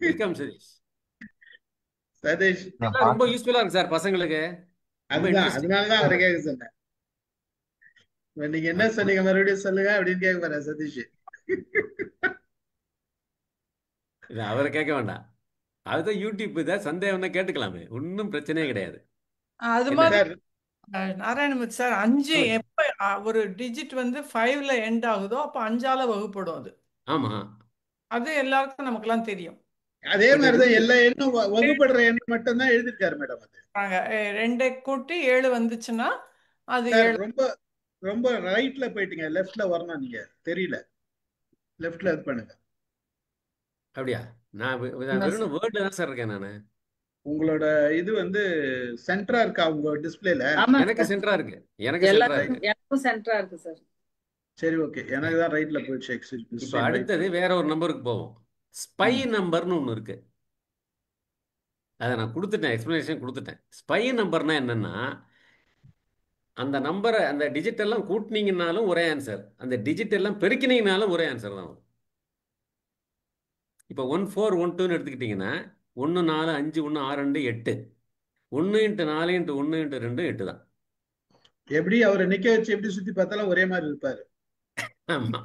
வெல்கம் சதீஷ். சதீஷ் இதெல்லாம் ரொம்ப யூஸ்ஃபுல்லா இருக்கு சார் பசங்களுக்கு. ரொம்ப அதுதான் இன்ட்ரெஸ்டிங். அதனாலதான் அவரை கேட்க சொன்னேன். நீங்க என்ன சொன்னீங்க மறுபடியும் சொல்லுங்க அப்படின்னு கேட்க போறேன் சதீஷ். இல்ல அவரை கேட்க வேண்டாம். அதுதான் யூடியூப் தான், சந்தேகம் தான் கேட்டுக்கலாமே, ஒன்றும் பிரச்சனையே கிடையாது. அது என்ன மாதிரி சார் நாராயணமூர்த்தி சார், 5 சொல்லுங்க. எப்ப ஒரு டிஜிட் வந்து 5ல எண்ட் ஆகுதோ அப்ப 5ஆல வகுப்படும். அது ஆமா அது எல்லாருக்கும் நமக்கெல்லாம் தெரியும். அதே பட் மாதிரிதான் எல்லா எண்ணும் வகுப்படுற எண்ணம் மட்டும்தான் எழுதிருக்காரு மேடம். அது நாங்க 2 கூட்டி 7 வந்துச்சுன்னா அது சார் 7. ரொம்ப ரொம்ப ரைட்ல போயிட்டீங்க, லெஃப்ட்ல வரணும். நீங்க தெரியல, லெஃப்ட்ல இது பண்ணுங்க. அப்படியா? நான் என்ன வெறும் சார்? வேர்ட்ல தான் சார் இருக்கேன் நான். உங்களோட இது வந்து சென்டரா இருக்கா உங்க டிஸ்பிளேல? ஆமா எனக்கு சார், சென்டரா இருக்கு. எனக்கு சென்டரா எல்லாருக்கும் இருக்கு. எனக்கும் சென்டரா இருக்கு சார். சரி ஓகே, எனக்கு தான் ரைட்ல போயிடுச்சு. இப்போ அடுத்தது வேற ஒரு நம்பருக்கு போவோம். ஸ்பை நம்பர்னு ஒன்று இருக்கு. அதை நான் கொடுத்துட்டேன், எக்ஸ்பிளனேஷன் கொடுத்துட்டேன். ஸ்பை நம்பர்னா என்னன்னா, அந்த நம்பரை அந்த டிஜிட் எல்லாம் கூட்டினீங்கன்னாலும் ஒரே ஆன்சர், அந்த டிஜிட் எல்லாம் பெருக்கினீங்கனாலும் ஒரே ஆன்சர் தான் வரும். இப்போ 1 4 1 2ன்னு எடுத்துக்கிட்டிங்கன்னா 1 4 5 1 6 2 8. 1 × 4 × 1 × 2 8 தான். எப்படி அவரை நிக்க வச்சு எப்படி சுத்தி பார்த்தாலும் ஒரே மாதிரி இருப்பாரு. ஆமா.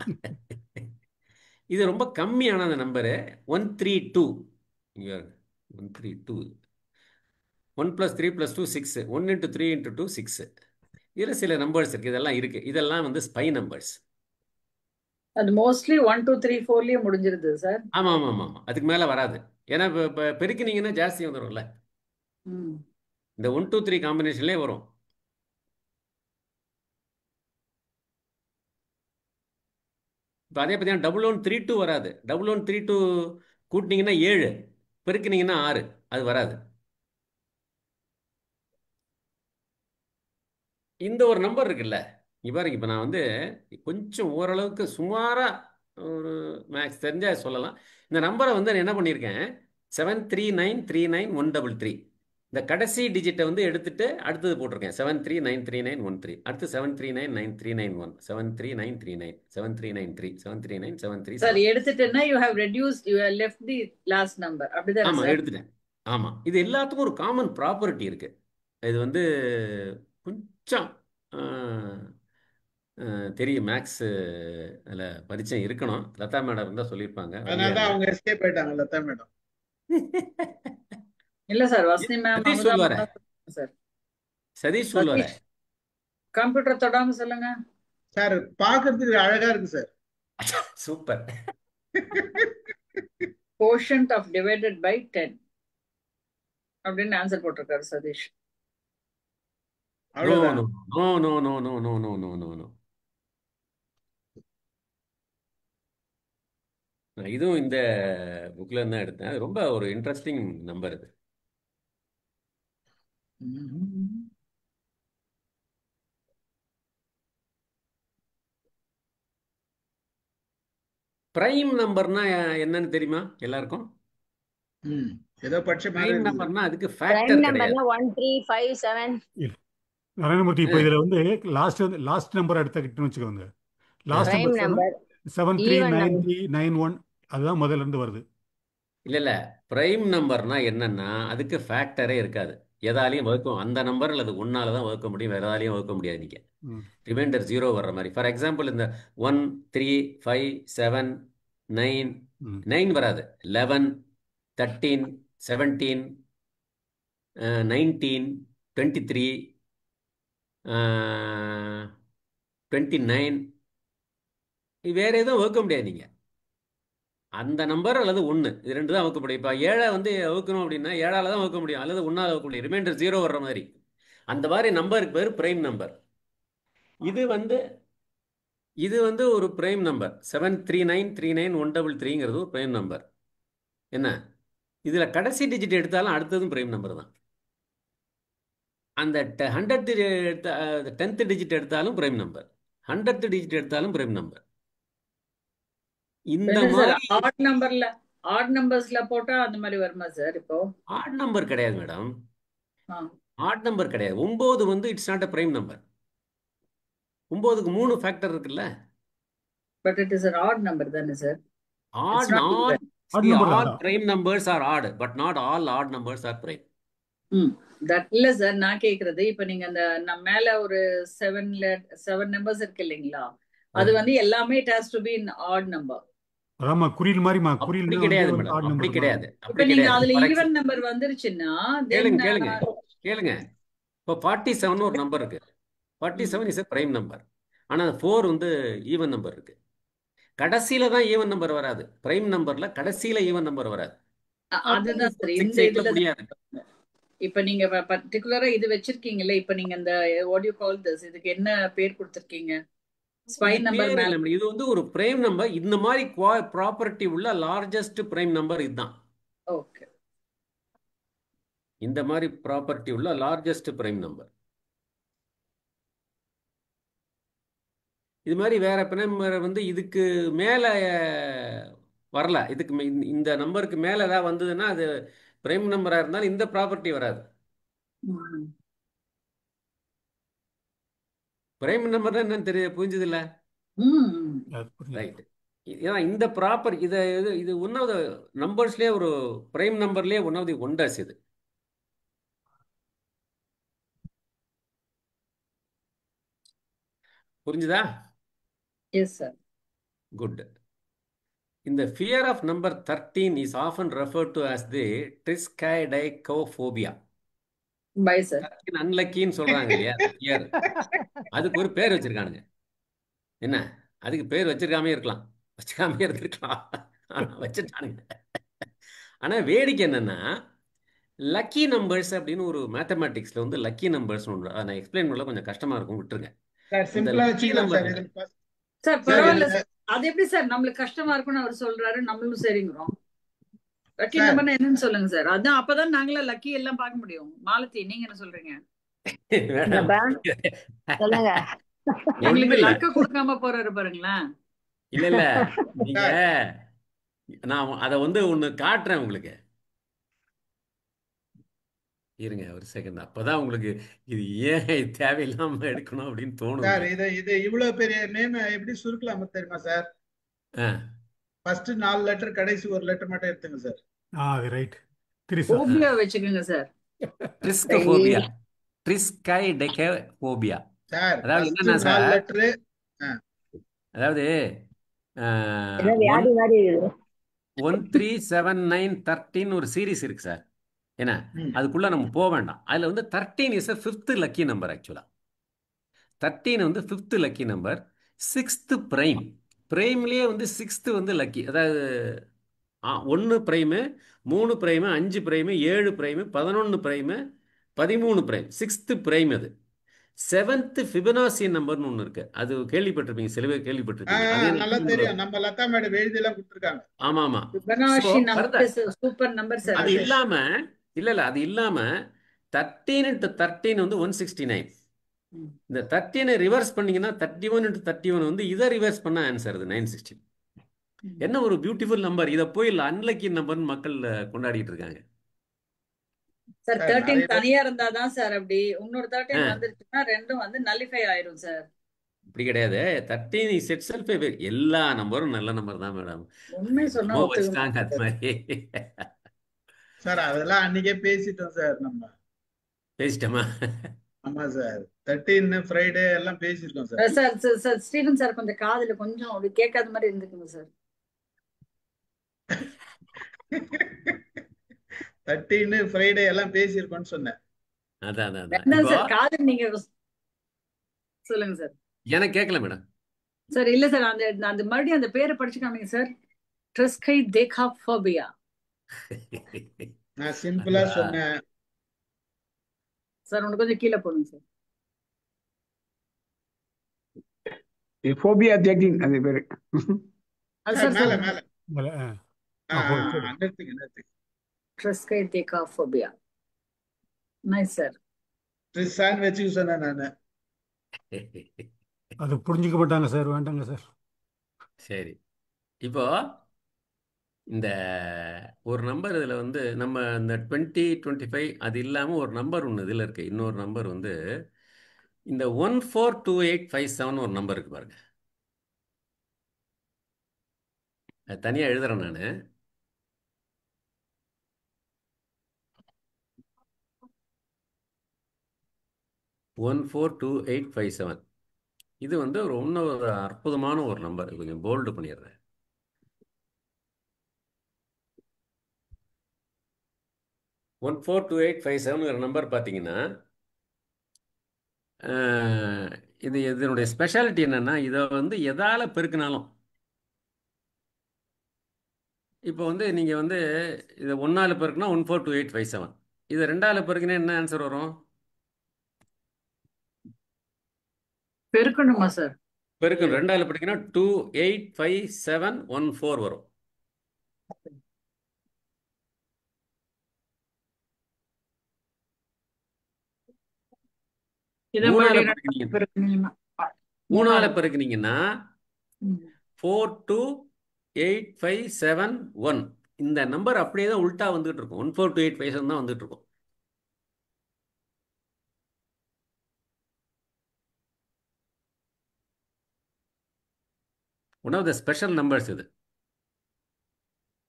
இது ரொம்ப கம்மியான அந்த நம்பரு 132. இங்க 132. 1 + 3 + 2 6. 1 × 3 × 2 6. இதில் சில நம்பர்ஸ் இருக்கு, இதெல்லாம் இருக்கு. இதெல்லாம் வந்து ஸ்பை நம்பர்ஸ். அது மோஸ்ட்லி 1 2 3 4லயே முடிஞ்சிருது சார். ஆமா ஆமா ஆமா ஆமா, அதுக்கு மேல வராது. ஏன்னா இப்போ பெருக்கினீங்கன்னா ஜாஸ்தி வந்துடும்ல. ம். இந்த 1 2 3 காம்பினேஷன்லேயே வரும். இப்போ அதே பார்த்தீங்கன்னா 1132 வராது. 1132 கூட்டினீங்கன்னா 7, பெருக்கினீங்கன்னா 6, அது வராது. இந்த ஒரு நம்பர் இருக்குல்ல, பாருங்க. இப்போ நான் வந்து கொஞ்சம் ஓரளவுக்கு சுமாராக ஒரு மேக்ஸ் தெரிஞ்சா சொல்லலாம். இந்த நம்பரை வந்து நான் என்ன பண்ணியிருக்கேன், 73939 133. இந்த கடைசி டிஜிட்டை வந்து எடுத்துட்டு அடுத்தது போட்டிருக்கேன். 7393913. அடுத்து 7399391, 73939, 7393, 739 737. சார் எடுத்துட்டேன்னா you have reduced, you have left the last number, அப்படிதானே ஆமாம், சார்? எடுத்துட்டேன். ஆமாம், இது எல்லாத்துக்கும் ஒரு காமன் ப்ராப்பர்ட்டி இருக்கு. இது வந்து கொஞ்சம் தெரியும், மேக்ஸ் அதில் பரிச்சயம் இருக்கணும். லதா மேடம் இருந்தால் சொல்லியிருப்பாங்க. அதனாலதான் அவங்க எஸ்கேப் ஆயிட்டாங்க லதா மேடம். இல்ல சார், வசனி மேம் சதீஷ் சொல்லுவார, சார். சதீஷ் சொல்லுவார. கம்ப்யூட்டர் தொடாம சொல்லுங்க சார். பாக்குறதுக்கு அழகா இருக்கு sir. Super. Quotient of divided by 10 அப்படின்னு ஆன்சர் போட்டிருக்காரு சதீஷ். நோ அவ்வளவுதான். No no no no no no no no no. இதுவும் இந்த புக்ல தான் எடுத்தேன். அது ரொம்ப ஒரு இன்ட்ரெஸ்டிங் நம்பர் இது. பிரைம் நம்பர்னா என்னன்னு தெரியுமா எல்லாருக்கும்? ஏதோ பட்ச மாதிரி பிரைம் இருக்குது. நம்பர்னா அதுக்கு பிரைம் ஃபேக்டர் கிடையாது. நம்பர்னா 1 3 5 7. நாராயணமூர்த்தி, இப்போ இதுல வந்து லாஸ்ட் நம்பர் எடுத்துக்கிட்டுன்னு வச்சுக்கோங்க. லாஸ்ட் பிரைம் நம்பர் நம்பர் 739391, அதுதான் முதல்ல இருந்து வருது. இல்ல பிரைம் நம்பர்னா என்னன்னா அதுக்கு ஃபேக்டரே இருக்காது. எதாலையும் வகுக்கும், அந்த நம்பர் அல்லது ஒன்னால தான் வகுக்க முடியும், வேற எதாலையும் வகுக்க முடியாது. நீங்க ரிமைண்டர் 0 வர்ற மாதிரி. ஃபார் எக்ஸாம்பிள் இந்த 1 3 5 7 9 9 வராது. 11 13 17 19 23 29 வேற எதுவும் வகுக்க முடியாது நீங்க. அந்த நம்பர் அல்லது 1 இது ரெண்டு தான் வகுக்க முடியும். இப்போ 7 வந்து வகுக்கணும் அப்படின்னா 7ஆல தான் வகுக்க முடியும், அல்லது 1ஆல வகுக்க முடியும். ரிமைண்டர் 0 வர்ற மாதிரி அந்த மாதிரி நம்பருக்கு பேர் பிரைம் நம்பர். இது வந்து ஒரு பிரைம் நம்பர். 73939 133ங்கிறது ஒரு பிரைம் நம்பர். என்ன இதில் கடைசி டிஜிட் எடுத்தாலும் அடுத்ததும் பிரைம் நம்பர் தான். அந்த 100th 10th டிஜிட் எடுத்தாலும் பிரைம் நம்பர், 100th டிஜிட் எடுத்தாலும் பிரைம் நம்பர். இந்த மாதிரி ஆட் நம்பர்ஸ்ல போட்டா அந்த மாதிரி வருமா சார்? இப்போ ஆட் நம்பர் கிடையாது மேடம், ஆட் நம்பர் கிடையாது. 9 வந்து it's not a prime number. 9க்கு 3 ஃபேக்டர் இருக்குல்ல. But it is an odd number தானே sir? Odd, not all prime numbers are odd, but not all odd numbers are prime. That இல்ல sir, நான் கேக்குறது இப்ப நீங்க அந்த மேல ஒரு 7 நம்பர்ஸ் இருக்கு இல்லைங்களா, அது வந்து எல்லாமே it has to be in odd number. ஆமா, குறில் மாதிரிமா, குறில் அப்படி கிடையாது மேடம், அப்படி கிடையாது. இப்ப நீங்க அதுல ஈவன் நம்பர் வந்துருச்சுன்னா கேளுங்க. இப்போ 47 ஒரு நம்பர் இருக்கு. 47 இஸ் a prime number. ஆனா 4 வந்து ஈவன் நம்பர் இருக்கு. கடைசியில தான் ஈவன் நம்பர் வராது. பிரைம் நம்பர்ல கடைசியில ஈவன் நம்பர் வராது. அதுதான் சார் இந்த இதுல முடியாது. இப்ப நீங்க பர்టిక్యులரா இது வச்சிருக்கீங்கல்ல, இப்ப நீங்க அந்த what do you call this, இதுக்கு என்ன பேர் கொடுத்திருக்கீங்க? ஸ்பைன் நம்பர் மேல இது வந்து ஒரு பிரைம் நம்பர். இந்த மாதிரி ப்ராப்பர்ட்டி உள்ள லார்ஜஸ்ட் பிரைம் நம்பர் இதுதான். ஓகே, இந்த மாதிரி ப்ராப்பர்ட்டி உள்ள லார்ஜஸ்ட் பிரைம் நம்பர். இது மாதிரி வேற பிரைம் வந்து இதுக்கு மேல வரல. இதுக்கு இந்த நம்பருக்கு மேல ஏதாவது வந்ததுன்னா அது பிரைம் நம்பரா இருந்தாலும் இந்த ப்ராப்பர்ட்டி வராது. பிரைம் நம்பர் என்னன்னு புரிஞ்சது இல்ல? ரைட். ஏன்னா இந்த ப்ராப்பர் இது ஒன் ஆஃப் த நம்பர்ஸ்லயே ஒரு பிரைம் நம்பர்லயே ஒன் ஆஃப் தி ஒண்டர்ஸ் இது. புரிஞ்சுதா? Yes sir. Good. In the fear of number 13 is often referred to as the triskaidekaphobia. By sir. அன்லக்கின்னு சொல்றாங்க இல்லையா? fear. அதுக்கு ஒரு பேர் வச்சிருக்கானுங்க. என்ன அதுக்கு பேர் வச்சிருக்காமே இருக்கலாம், வச்சுக்காமே இருந்திருக்கலாம், வச்சுட்டானுங்க. ஆனா வேடிக்கை என்னன்னா, லக்கி நம்பர்ஸ் அப்படின்னு ஒரு மேத்தமேட்டிக்ஸ்ல வந்து லக்கி நம்பர்ஸ் ஒன்று. அதை நான் எக்ஸ்பிளைன் பண்ணல, கொஞ்சம் கஷ்டமா இருக்கும், விட்டுருங்க. சார் பரவாயில்ல சார். அது எப்படி சார் நம்மளுக்கு கஷ்டமா இருக்கும்னு அவர் சொல்றாரு, நம்மளும் சரிங்கிறோம். லக்கி நம்பர்னா என்னன்னு சொல்லுங்க சார். அதான் அப்பதான் நாங்களே லக்கி எல்லாம் பார்க்க முடியும். மாலதி, நீங்க என்ன சொல்றீங்க? எங்களுக்கு லக்க கொடுக்காம போறாரு பாருங்களேன். இல்ல நீங்க நான் அதை வந்து ஒண்ணு காட்டுறேன் உங்களுக்கு, இருங்க ஒரு செகண்ட். அப்பதான் உங்களுக்கு இது ஏன் தேவையில்லாம எடுக்கணும் அப்படின்னு தோணும். சார் இது இவ்வளவு பெரிய நேம் எப்படி சுருக்கலாம் தெரியுமா சார்? ஃபர்ஸ்ட் 4 லெட்டர், கடைசி ஒரு லெட்டர் மட்டும் எடுத்துங்க சார். ரைட். ஃபோபியா வெச்சுக்கங்க சார். Triskophobia, triskaidekaphobia. சார் அதாவது என்னன்னா சார், அதாவது 137913 ஒரு சீரிஸ் இருக்கு சார். என்ன அதுக்குள்ள நம்ம போக வேண்டாம். அதுல வந்து 13 is a 5th lucky number. ஆக்சுவலா 13 வந்து 5th lucky number. 6th prime. பிரைம்லயே வந்து 6th வந்து லக்கி. அதாவது 1 Prime, 3 Prime, 5 Prime, 7 Prime, 11 Prime, 13 prime. 6th prime அது. 7th ஃபிபனாசி நம்பர்னு ஒன்று இருக்கு, அது கேள்விப்பட்டிருப்பீங்க, சில பேர் கேள்விப்பட்டிருப்பீங்க. நல்லா தெரியும், நம்ம லதா மேடம் எழுதி எல்லாம் கொடுத்திருக்காங்க. ஆமா ஆமா. Fibonacci number super number sir. அது இல்லாம அது இல்லாம 13 into 13 வந்து 169. இந்த 13 ரிவர்ஸ் பண்ணீங்கன்னா 31 into 31 வந்து இதை ரிவர்ஸ் பண்ண ஆன்சர் அது 916. என்ன ஒரு பியூட்டிஃபுல் நம்பர். இதை போய் அன்லக்கி நம்பர்னு மக்கள் கொண்டாடிட்டு இருக்காங்க சார். 13 தனியா இருந்தாதான் சார் அப்படி. இன்னொரு 13 வந்துருச்சுன்னா ரெண்டும் வந்து நல்லிஃபை ஆயிரும் சார். அப்படி கிடையாது. 13 இஸ் இட்செல்ஃப் எல்லா நம்பரும் நல்ல நம்பர் தான் மேடம். உண்மை சொன்னா வச்சுட்டாங்க அது மாதிரி. சார் அதெல்லாம் அன்னைக்கே பேசிட்டோம் சார். நம்ம பேசிட்டோமா? ஆமா சார், 13 ஃப்ரைடே எல்லாம் பேசிருக்கோம் சார். சார் ஸ்டீவன் சார் கொஞ்சம் காதுல கொஞ்சம் அப்படி கேட்காத மாதிரி இருந்துக்குங்க சார். 13 ஃப்ரைடே எல்லாம் பேசிருக்கோம்னு சொன்னேன். அதான் சார் காது நீங்க சொல்லுங்க சார். எனக்கு கேட்கல மேடம். சார் இல்ல சார், அந்த அந்த மறுபடியும் அந்த பேரை படிச்சு காமிங்க சார். ட்ரெஸ்கை தேகா ஃபோபியா. நான் சிம்பிளா அதுவா? சொன்னேன். சார் உனக்கு கொஞ்சம் கீழே போடுங்க சார். ஃபோபியா 13 அது பேரு. அது சார் சார் மேல சார் மேல சரி. நிறுத்துங்க. Triskaidekaphobia. Nice sir. ட்ரிஸ்ஸான்னு வச்சுக்க சொன்னேன் நானு. அது புரிஞ்சுக்க மாட்டாங்க சார், வேண்டாங்க சார். சரி, இப்போ இந்த ஒரு நம்பர் இதில் வந்து நம்ம இந்த 20 25 அது இல்லாமல் ஒரு நம்பர் ஒன்று இதில் இருக்கு. இன்னொரு நம்பர் வந்து இந்த 142857 ஒரு நம்பர் இருக்கு பாருங்க. அது தனியாக எழுதுறேன் நான். One four two eight five seven இது வந்து ஒரு அற்புதமான ஒரு நம்பர். கொஞ்சம் போல்டு பண்ணிடுறேன். One four two eight five seven number பார்த்தீங்கன்னா இது இதனுடைய ஸ்பெஷாலிட்டி என்னன்னா, இதை வந்து எதால பெருக்கினாலும், இப்போ வந்து நீங்கள் வந்து இதை 1ஆல் பெருக்குனா 142857, இதை 2ஆல் பெருக்கினா என்ன ஆன்சர் வரும்? பெருக்கணுமா சார்? பெருக்கணும். 2ஆல் பெருக்கினா 285714 வரும். இதை மூணால மறுபடியும் பெருக்கினீங்க பெருக்கணுமா? மூணால பெருக்கினீங்கன்னா ம். 428571 இந்த நம்பர் அப்படியே தான் உல்ட்டா வந்துட்டு இருக்கும். 142857 தான் வந்துட்டு இருக்கும். One of the special numbers இது.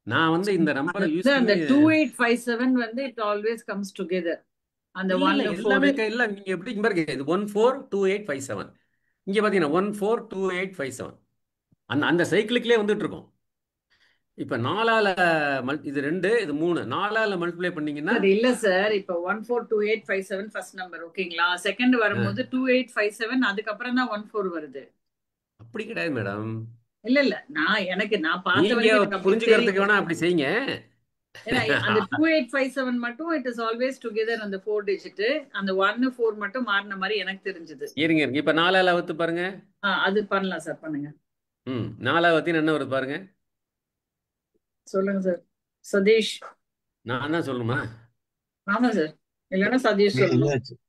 நான் வந்து இந்த நம்பரை யூஸ் அந்த பண்ணி 2857 வந்து இட் ஆல்வேஸ் கம்ஸ் டுகெதர். அந்த இல்ல 1 எல்லாமே 4 இல்ல, நீங்க எப்படி இங்க பாருங்க, இது 142857 இங்க பாத்தீங்கன்னா 142857 அந்த அந்த சைக்கிளுக்குள்ளே வந்துட்டு இருக்கும். இப்ப 4ஆல இது 2 இது 3 4ஆல மல்டிப்ளை பண்ணீங்கன்னா சார் இல்ல சார், இப்ப 142857 ஃபர்ஸ்ட் நம்பர் ஓகேங்களா? செகண்ட் வரும்போது 2857, அதுக்கப்புறம் தான் 14 வருது. அப்படி கிடையாது மேடம். இல்ல இல்ல, நான் பார்த்த நீங்க வரைக்கும் எனக்கு அப்படி புரிஞ்சுக்கிறதுக்கு தெரியும். வேணா அப்படி செய்யுங்க. ஏன்னா அந்த 2857 மட்டும் இட் இஸ் ஆல்வேஸ் டுகெதர், அந்த 4 டிஜிட். அந்த 1 4 மட்டும் மாறின மாதிரி எனக்கு தெரிஞ்சது. இருங்க இப்ப 4ஆல வகுத்து பாருங்க. அது பண்ணலாம் சார், பண்ணுங்க. 4ஆல வகுத்து என்ன வருது பாருங்க. சொல்லுங்க சார். சதீஷ். நான் தான் சொல்லணுமா? ஆமா சார், இல்லைன்னா சதீஷ் சொல்லணும்.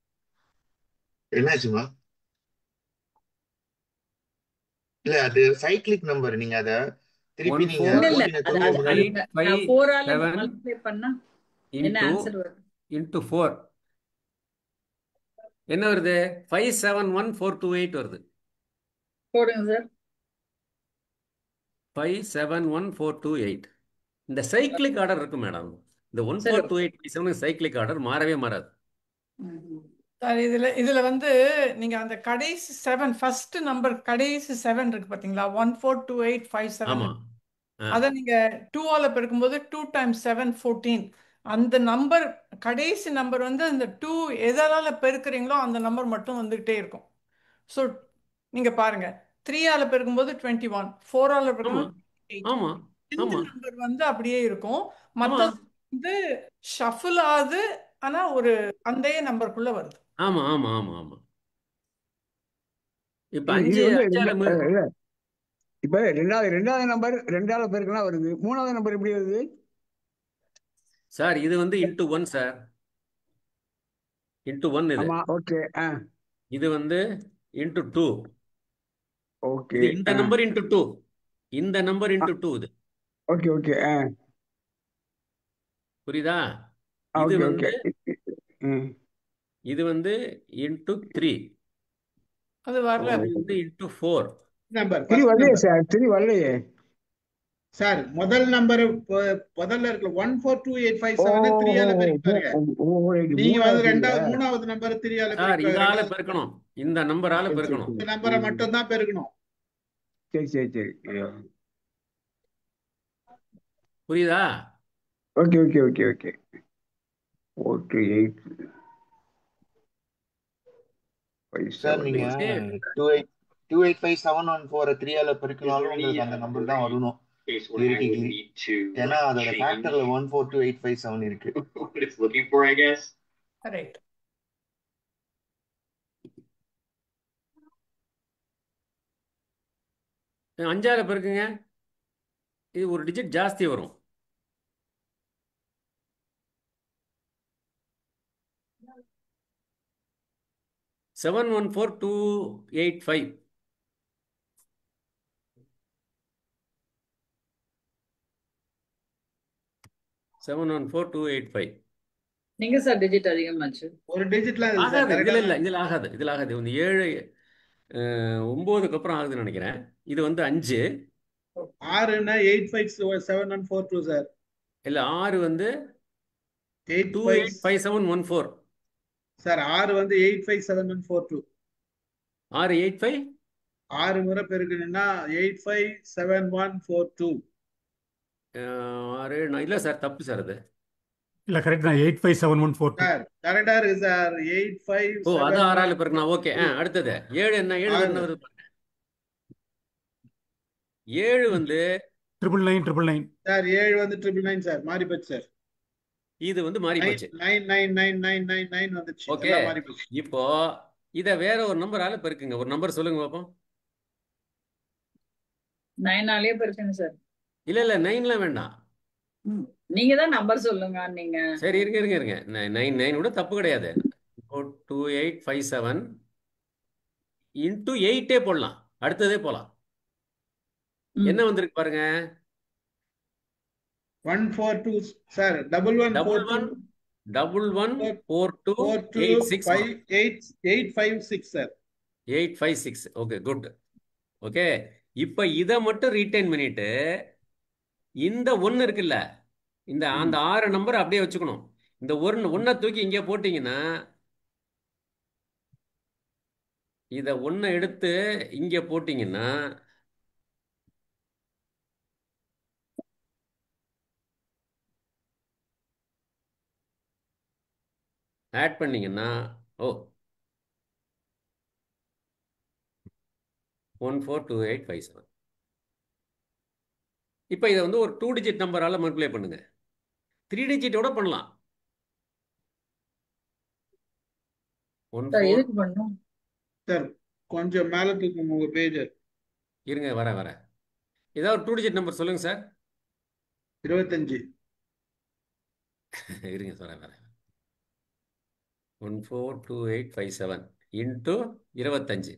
என்னாச்சுமா? இல்ல அது சைக்கிளிக் நம்பர். நீங்க அத திருப்பி நீங்க இல்ல இல்ல, போட்டீங்க கொஞ்சம் முன்னாடி. 4 ஆல மல்டிப்ளை பண்ணா என்ன ஆன்சர் வரும்? இன்டு 4 என்ன வருது? 571428 வருது. போடுங்க சார். 571428 இந்த சைக்கிளிக் ஆர்டர் இருக்கு மேடம். இந்த 142857 சைக்கிளிக் ஆர்டர் மாறவே மாறாது. சார் இதுல வந்து நீங்க அந்த கடைசி 7 ஃபர்ஸ்ட் நம்பர் கடைசி 7 இருக்கு பாத்தீங்களா? 142857 ஆமா. அத நீங்க 2ஆல பெருக்கும்போது 2 டைம்ஸ் 7 14. அந்த நம்பர் கடைசி நம்பர் வந்து அந்த 2 எதால பெருக்குறீங்களோ அந்த நம்பர் மட்டும் வந்துகிட்டே இருக்கும். ஸோ நீங்க பாருங்க, 3ஆல பெருக்கும்போது 21, 4ஆல ஆமா பெருக்கும்போது 8. ஆமா இந்த ஆமா நம்பர் வந்து அப்படியே இருக்கும். ஆமா மற்ற வந்து ஷஃபிள் ஆகுது, ஆனா ஒரு அந்த நம்பருக்குள்ள வருது. ஆமா ஆமா ஆமா ஆமா இப்ப இது வந்து 5ஆல இல்ல, இப்ப ரெண்டாவது நம்பர் 2ஆல பெருக்குனா வருது. மூணாவது நம்பர் எப்படி வருது சார்? இது வந்து இன்டு 1 சார். இன்டு 1 இது. ஆமா, ஓகே. இது வந்து இன்டு 2. ஓகே. இது இந்த நம்பர் இன்டு 2. இந்த நம்பர் இன்டு 2 இது. Okay okay. புரியுதா? இது ஓகே வந்து ஓகே. இது வந்து இன்டு 3. அது வரல. இது வந்து இன்டு 4. நம்பர் 3 வரலையே சார், 3 வரலையே சார். முதல் நம்பர் முதல்ல இருக்கு 142857 3ஆல பெருக்கி பாருங்க. நீங்க வந்து மூணாவது நம்பர் 3ஆல சார் இதால பெருக்கணும், இந்த நம்பரால பெருக்கணும். இந்த நம்பரை மட்டும் தான் பெருக்கணும். சரி சரி சரி. புரியுதா? Okay okay okay okay. 42857. Sir நீங்க 28 285,714 3ஆல பெருக்கினாலும் உங்களுக்கு அந்த நம்பர் தான் வரணும் தியரிட்டிக்கலி. ஏன்னா அதோட ஃபேக்டர்ல 142857 இருக்கு. கரெக்ட். அஞ்சால பெருக்குங்க, இது ஒரு டிஜிட் ஜாஸ்தி வரும். Seven one four two eight five. Seven one four two eight five. நீங்க சார் டிஜிட் அதிகமாச்சு. ஒரு டிஜிட்ல ஆகாது, இதில் ஆகாது, இதில் ஆகாது. இந்த 7 9க்கு அப்புறம் ஆகுதுன்னு நினைக்கிறேன். இது வந்து 5. 6ன்னா 85714 சார். இல்லை 6 வந்து 285714 சார். 6 வந்து 857142. 6 85 6 முறை பெருக்கணும்னா 857142. 6 இல்லை சார், தப்பு சார் அது. இல்ல கரெக்ட் தான் 857142. சார் கரெக்டா இருக்கு சார். ஓ அது 6ஆல பெருக்கணும். ஓகே. அடுத்தது 7 என்ன? 7 என்ன வருது பாருங்க. 7 வந்து 99999. சார் 7 வந்து 999 சார். மாறி போச்சு சார். இது வந்து மாறி போச்சு. 999999 வந்துச்சு. ஓகே. எல்லாம் மாறி போச்சு. இப்போ இத வேற ஒரு நம்பரால பெருக்குங்க. ஒரு நம்பர் சொல்லுங்க பாப்போம். 9ஆலே பெருக்குங்க சார். இல்ல 9ல வேண்டாம். நீங்க தான் நம்பர் சொல்லுங்க. நீங்க சரி இருங்க 9 கூட தப்பு கிடையாது. 2857 இன்டூ 8 போடலாம். அடுத்ததே போலாம். என்ன வந்திருக்கு பாருங்க. 142 sir. 1142 sir. 856 okay good. Okay இப்போ இதை மட்டும் ரீடைன் பண்ணிட்டு இந்த 1 இருக்குல்ல, இந்த அந்த 6 நம்பர் அப்படியே வச்சுக்கணும். இந்த 1 தூக்கி இங்கே போட்டீங்கன்னா இதை 1 எடுத்து இங்கே போட்டீங்கன்னா ஆட் பண்ணீங்கன்னா 142857. இப்போ இதை வந்து ஒரு 2 டிஜிட் நம்பரால மல்டிப்ளை பண்ணுங்க. 3 டிஜிட்டோட பண்ணலாம். எதுக்கு பண்ணணும் சார்? கொஞ்சம் மேல தூக்குங்க உங்க பேஜ். இருங்க வர ஏதாவது ஒரு 2 டிஜிட் நம்பர் சொல்லுங்க சார். 25. இருங்க சார் வர 142857 இன்ட்டு 25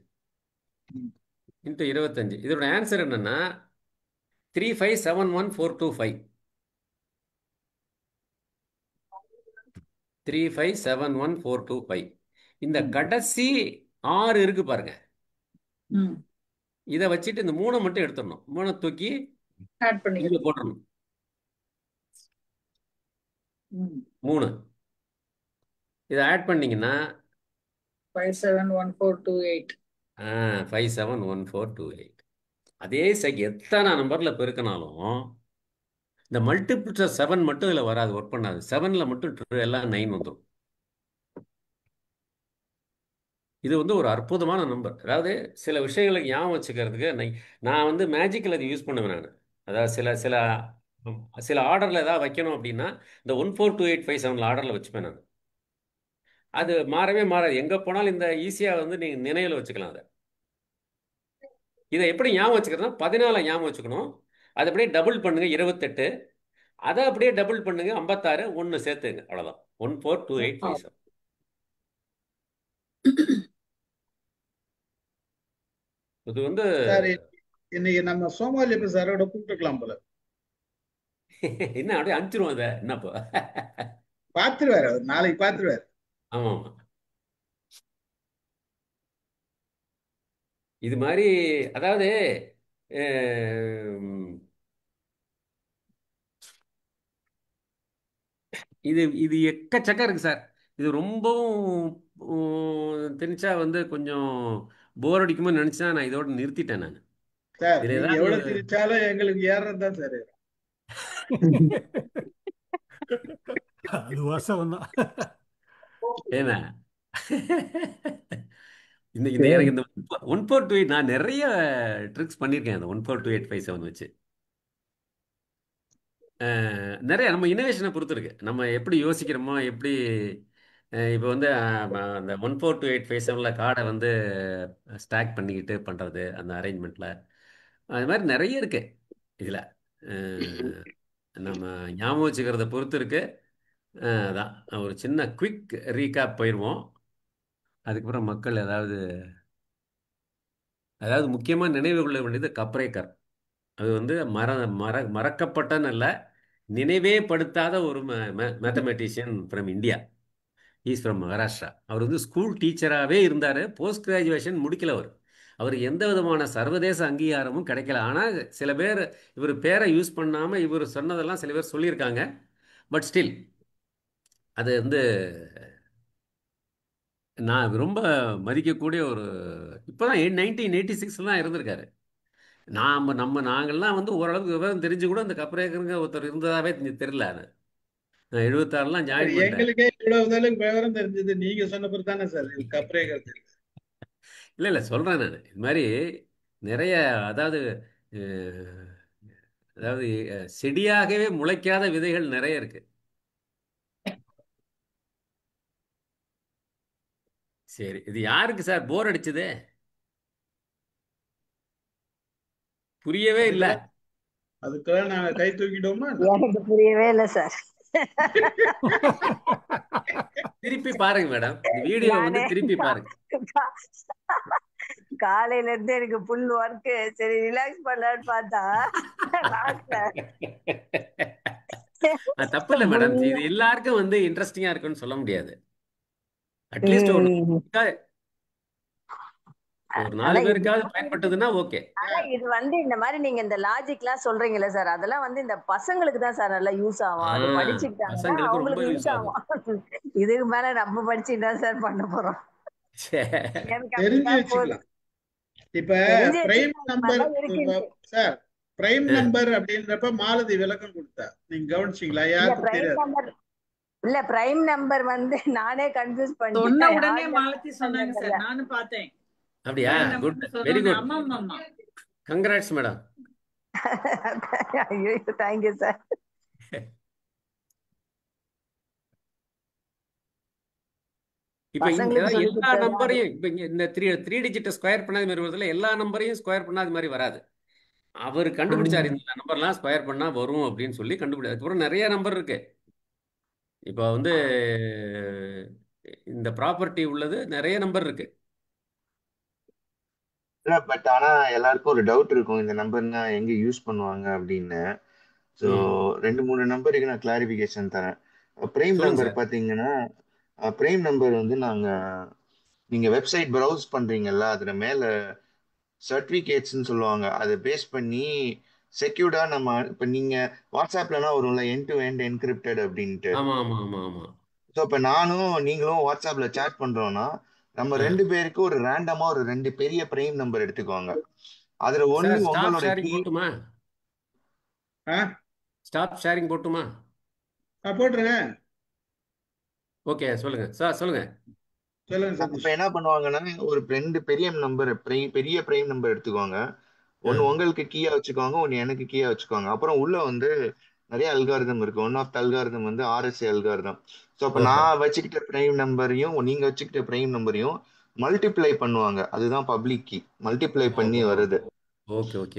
இன்ட்டு 25. இதோட ஆன்சர் என்னன்னா 3571425. 3571425. இந்த கடைசி 6 இருக்கு பாருங்க. இதை வச்சுட்டு இந்த 3 மட்டும் எடுத்துடணும். 3 தூக்கி ஆட் பண்ணி இங்க போட்டுறணும். 3 இதை ஆட் பண்ணீங்கன்னா 571428. 571428. அதே எத்தனை நம்பர்ல பெருக்கினாலும் இந்த மல்டிபிள்ஸ் 7 மட்டும் இதுல வராது, ஒர்க் பண்ணாது. 7ல மட்டும் எல்லாம் 9 வந்துடும். இது வந்து ஒரு அற்புதமான நம்பர். அதாவது சில விஷயங்களுக்கு ஞாபகம் வச்சுக்கிறதுக்கு நான் வந்து மேஜிக்கில் அது யூஸ் பண்ணுவேன் நான். அதாவது சில சில சில ஆர்டரில் ஏதாவது வைக்கணும் அப்படின்னா இந்த 142857 ஆர்டரில் வச்சுப்பேன் நான். அது மாறவே மாறாது. எங்கே போனாலும் இந்த ஈஸியாக வந்து நீங்கள் நினைவில் வச்சுக்கலாம். அதை இதை எப்படி ஞாபகம் வச்சுக்கிறதுனா 14 ஞாபகம் வச்சுக்கணும். அதை அப்படியே டபுள் பண்ணுங்க 28. அதை அப்படியே டபுள் பண்ணுங்க 56. 1 சேர்த்துங்க. அவ்வளோதான். 142857. இது வந்து இன்னைக்கு நம்ம சோமாலியா சாரோட கூப்பிட்டுக்கலாம் போல. என்ன அப்படியே அனுப்பிச்சிருவோம். அதை என்னப்போ பாத்துருவாரு, நாளைக்கு பாத்துருவாரு. ஆமா இது மாதிரி அதாவது இது இது எக்கச்சக்கம் இருக்கு சார். இது ரொம்பவும் தெரிஞ்சா வந்து கொஞ்சம் போர் அடிக்குமோ நினைச்சா நான் இதோட நிறுத்திட்டேன் நான். சார் நீங்க எவ்வளவு திரிச்சாலும் எங்களுக்கு ஏறதான் சார். அது வாசம் தான். ஏன்னா இந்த எனக்கு இந்த 1428 நான் நிறைய ட்ரிக்ஸ் பண்ணியிருக்கேன் அந்த 142857 வச்சு. நிறைய நம்ம இனோவேஷனை பொறுத்து இருக்கு. நம்ம எப்படி யோசிக்கிறோமோ, எப்படி இப்போ வந்து அந்த 142857 கார்டை வந்து ஸ்டாக் பண்ணிக்கிட்டு பண்ணுறது அந்த அரேஞ்ச்மெண்ட்டில் அது மாதிரி நிறைய இருக்கு இதில். நம்ம ஞாபகம் வச்சுக்கிறத பொறுத்து இருக்கு. அதான் ஒரு சின்ன குவிக் ரீகேப் போயிடுவோம். அதுக்கப்புறம் மக்கள் அதாவது முக்கியமாக நினைவு கொள்ள வேண்டியது கப்ரேக்கர். அது வந்து மறக்கப்பட்டன்னு இல்லை, நினைவே படுத்தாத ஒரு mathematician from India. Is from Maharashtra. அவர் வந்து ஸ்கூல் டீச்சராகவே இருந்தார். போஸ்ட் கிராஜுவேஷன் முடிக்கல. அவருக்கு எந்த விதமான சர்வதேச அங்கீகாரமும் கிடைக்கல. ஆனால் சில பேர் இவர் பேரை யூஸ் பண்ணாமல் இவர் சொன்னதெல்லாம் சில பேர் சொல்லியிருக்காங்க. பட் ஸ்டில் அது வந்து நான் ரொம்ப மதிக்கக்கூடிய ஒரு இப்போ தான் 1986 தான் இருந்திருக்காரு. நாங்கள்லாம் வந்து ஓரளவுக்கு விவரம் தெரிஞ்சு கூட அந்த கப்ரேக்கருங்க ஒருத்தர் இருந்ததாவே தெரியல. நான் 76 ஜாயின் பண்ணிட்டேன். எங்களுக்கே இவ்வளவு விவரம் தெரிஞ்சது நீங்க சொன்ன பிறகு தானே சார் கப்ரேக்கர் தெரியும். இல்லை சொல்கிறேன் நான் இது மாதிரி நிறைய அதாவது செடியாகவே முளைக்காத விதைகள் நிறைய இருக்கு. சரி, இது யாருக்கு சார் போர் அடிச்சது? புரியவே இல்ல. அதுக்கெல்லாம் நாங்க கை தூக்கிட்டோமா? எனக்கு புரியவே இல்லை சார். திருப்பி பாருங்க மேடம், இந்த வீடியோ வந்து திருப்பி பாருங்க. காலையில இருந்து எனக்கு ஃபுல் ஒர்க், சரி ரிலாக்ஸ் பண்ணலான்னு பார்த்தா தப்பு இல்லை மேடம், இது எல்லாருக்கும் வந்து இன்ட்ரெஸ்டிங்கா இருக்குன்னு சொல்ல முடியாது. அட்லீஸ்ட் ஒரு 4 பேருக்காவது பயன்பட்டதுன்னா ஓகே. ஆனா இது வந்து இந்த மாதிரி நீங்க இந்த லாஜிக் எல்லாம் சொல்றீங்கல்ல சார், அதெல்லாம் வந்து இந்த பசங்களுக்கு தான் சார் நல்லா யூஸ் ஆகும். அது படிச்சுக்கிட்டாங்கன்னா அவங்களுக்கு யூஸ் ஆகும். இதுக்கு மேல நம்ம படிச்சு என்ன சார் பண்ண போறோம்? தெரிஞ்சு வச்சுக்கலாம். இப்ப prime number sir, prime number அப்படின்றப்ப மாலதி விளக்கம் கொடுத்தா, நீங்க கவனிச்சீங்களா? யாருக்கு தெரியாது. இல்ல பிரைம் நம்பர் வந்து நானே கன்ஃபியூஸ் பண்ணி சொன்ன உடனே மாலதி சொன்னாங்க சார், நானும் பார்த்தேன். அப்படியா? Good, very good. Congrats madam. ஐயோ தேங்க்யூ சார். இப்ப எல்லா நம்பரையும் இப்ப இந்த 3 டிஜிட் ஸ்கொயர் பண்ணாத மாதிரி வருதுல, எல்லா நம்பரையும் ஸ்கொயர் பண்ணாத மாதிரி வராது. அவர் கண்டுபிடிச்சாரு இந்த நம்பர்லாம் ஸ்கொயர் பண்ணா வரும் அப்படின்னு சொல்லி கண்டுபிடி. அதுக்கப்புறம் நிறைய நம்பர் இருக்கு. இப்போ வந்து இந்த ப்ராப்பர்ட்டி உள்ளது நிறைய நம்பர் இருக்கு. இல்ல பட் ஆனா எல்லாருக்கும் ஒரு டவுட் இருக்கும், இந்த நம்பர்னா எங்க யூஸ் பண்ணுவாங்க அப்படின்னு. ஸோ 2-3 நம்பருக்கு நான் கிளாரிபிகேஷன் தரேன். பிரைம் நம்பர் பாத்தீங்கன்னா, பிரைம் நம்பர் வந்து நீங்க வெப்சைட் ப்ரௌஸ் பண்றீங்கல்ல, அதுல மேல சர்டிபிகேட்ஸ்ன்னு சொல்லுவாங்க, அதை பேஸ் பண்ணி செக்யூர்டா நம்ம இப்ப நீங்க வாட்ஸ்அப்லனா வரும்ல எண்ட் டு எண்ட் என்கிரிப்டட் அப்படின்ட்டு. ஸோ இப்ப நானும் நீங்களும் வாட்ஸ்அப்ல சேட் பண்றோம்னா நம்ம 2 பேருக்கு ஒரு ரேண்டமா ஒரு 2 பெரிய பிரைம் நம்பர் எடுத்துக்கோங்க. அதுல ஒண்ணு உங்களோட கீ. ஸ்டாப் ஷேரிங் போட்டுமா? போட்டுருங்க. ஓகே, சொல்லுங்க சார், சொல்லுங்க. இப்ப என்ன பண்ணுவாங்கன்னா, ஒரு 2 பெரிய நம்பர், பெரிய பிரைம் நம்பர் எடுத்துக்கோங்க. ஒன்னு உங்களுக்கு கீயா வச்சுக்கோங்க, ஒன்னு எனக்கு கீயா வச்சுக்கோங்க. அப்புறம் உள்ள வந்து நிறைய அல்காரிதம் இருக்கு. ஒன் ஆஃப் த அல்காரிதம் வந்து RSA அல்காரிதம். ஸோ அப்ப நான் வச்சுக்கிட்ட பிரைம் நம்பரையும் நீங்க வச்சுக்கிட்ட பிரைம் நம்பரையும் மல்டிப்ளை பண்ணுவாங்க. அதுதான் பப்ளிக் கீ, மல்டிப்ளை பண்ணி வருது.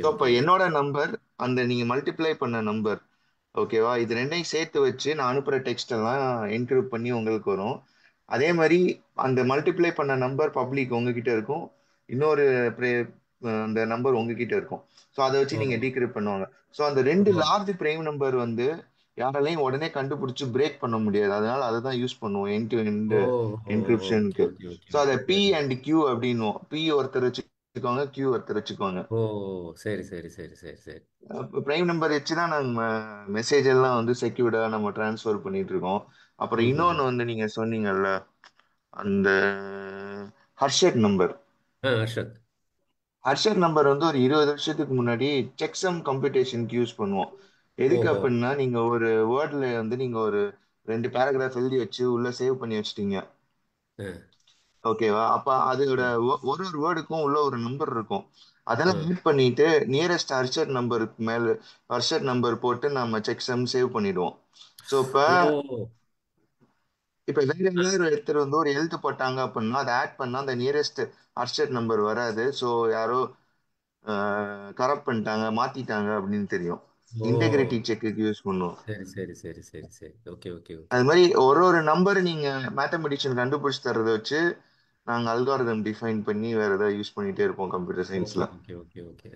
ஸோ அப்ப என்னோட நம்பர், அந்த நீங்க மல்டிப்ளை பண்ண நம்பர், ஓகேவா, இது ரெண்டையும் சேர்த்து வச்சு நான் அனுப்புற டெக்ஸ்ட் எல்லாம் என்கிரிப்ட் பண்ணி உங்களுக்கு வரும். அதே மாதிரி அந்த மல்டிப்ளை பண்ண நம்பர் பப்ளிக் உங்ககிட்ட இருக்கும், இன்னொரு அந்த நம்பர் உங்ககிட்ட இருக்கும். ஸோ அதை வச்சு நீங்க டீக்ரிப்ட் பண்ணுவாங்க. ஸோ அந்த 2 லார்ஜ் பிரைம் நம்பர் வந்து யாராலையும் உடனே கண்டுபிடிச்சு பிரேக் பண்ண முடியாது. அதனால அதை தான் யூஸ் பண்ணுவோம் எண்ட் டு எண்ட் என்கிரிப்ஷனுக்கு. ஸோ அதை P and Q அப்படின்னுவோம். P ஒருத்தர் வச்சுக்கோங்க, Q ஒருத்தர் வச்சுக்கோங்க. ஓ சரி சரி சரி சரி சரி. பிரைம் நம்பர் வச்சு தான் நம்ம மெசேஜ் எல்லாம் வந்து செக்யூர்டா நம்ம டிரான்ஸ்ஃபர் பண்ணிட்டு இருக்கோம். அப்புறம் இன்னொன்னு வந்து நீங்க சொன்னீங்கல்ல, அந்த ஹர்ஷத் நம்பர். ஹர்ஷத் நம்பர் வந்து ஒரு 20 வருஷத்துக்கு முன்னாடி செக்ஸம் கம்ப்யூட்டேஷனுக்கு யூஸ் பண்ணுவோம். எதுக்கு அப்படின்னா, நீங்க ஒரு வேர்ட்ல வந்து நீங்க ஒரு 2 பேராகிராஃப் எழுதி வச்சு உள்ள சேவ் பண்ணி வச்சிட்டீங்க. ஓகேவா? அப்ப அதோட ம். ஒரு ஒரு வேர்டுக்கும் உள்ள ஒரு நம்பர் இருக்கும். அதெல்லாம் ம். ஆட் பண்ணிட்டு நியரஸ்ட் அர்ச்சர் நம்பருக்கு மேல அர்ச்சர் நம்பர் போட்டு நம்ம செக் சம் சேவ் பண்ணிடுவோம். ஸோ ஓ இப்ப வேற யாராவது ஒருத்தர் வந்து ஒரு எழுத்து போட்டாங்க அப்படின்னா அதை ஆட் பண்ணா அந்த நியரஸ்ட் அர்ச்சர் நம்பர் வராது. ஸோ யாரோ கரப்ட் பண்ணிட்டாங்க, மாத்திட்டாங்க அப்படின்னு தெரியும். ஓ இன்டெகிரிட்டி செக்குக்கு யூஸ் பண்ணுவோம். சரி சரி சரி சரி சரி ஓகே ஓகே ஓகே அது மாதிரி ஒரு ஒரு நம்பர் நீங்க மேத்தமெட்டிஷியன் கண்டுபிடிச்சு தர்றதை வச்சு நாங்க அல்காரிதம் டிஃபைன் பண்ணி வேற ஏதாவது யூஸ் பண்ணிட்டே இருப்போம் கம்ப்யூட்டர் ஓகே சயின்ஸ்ல. ஓகே ஓகே ஓகே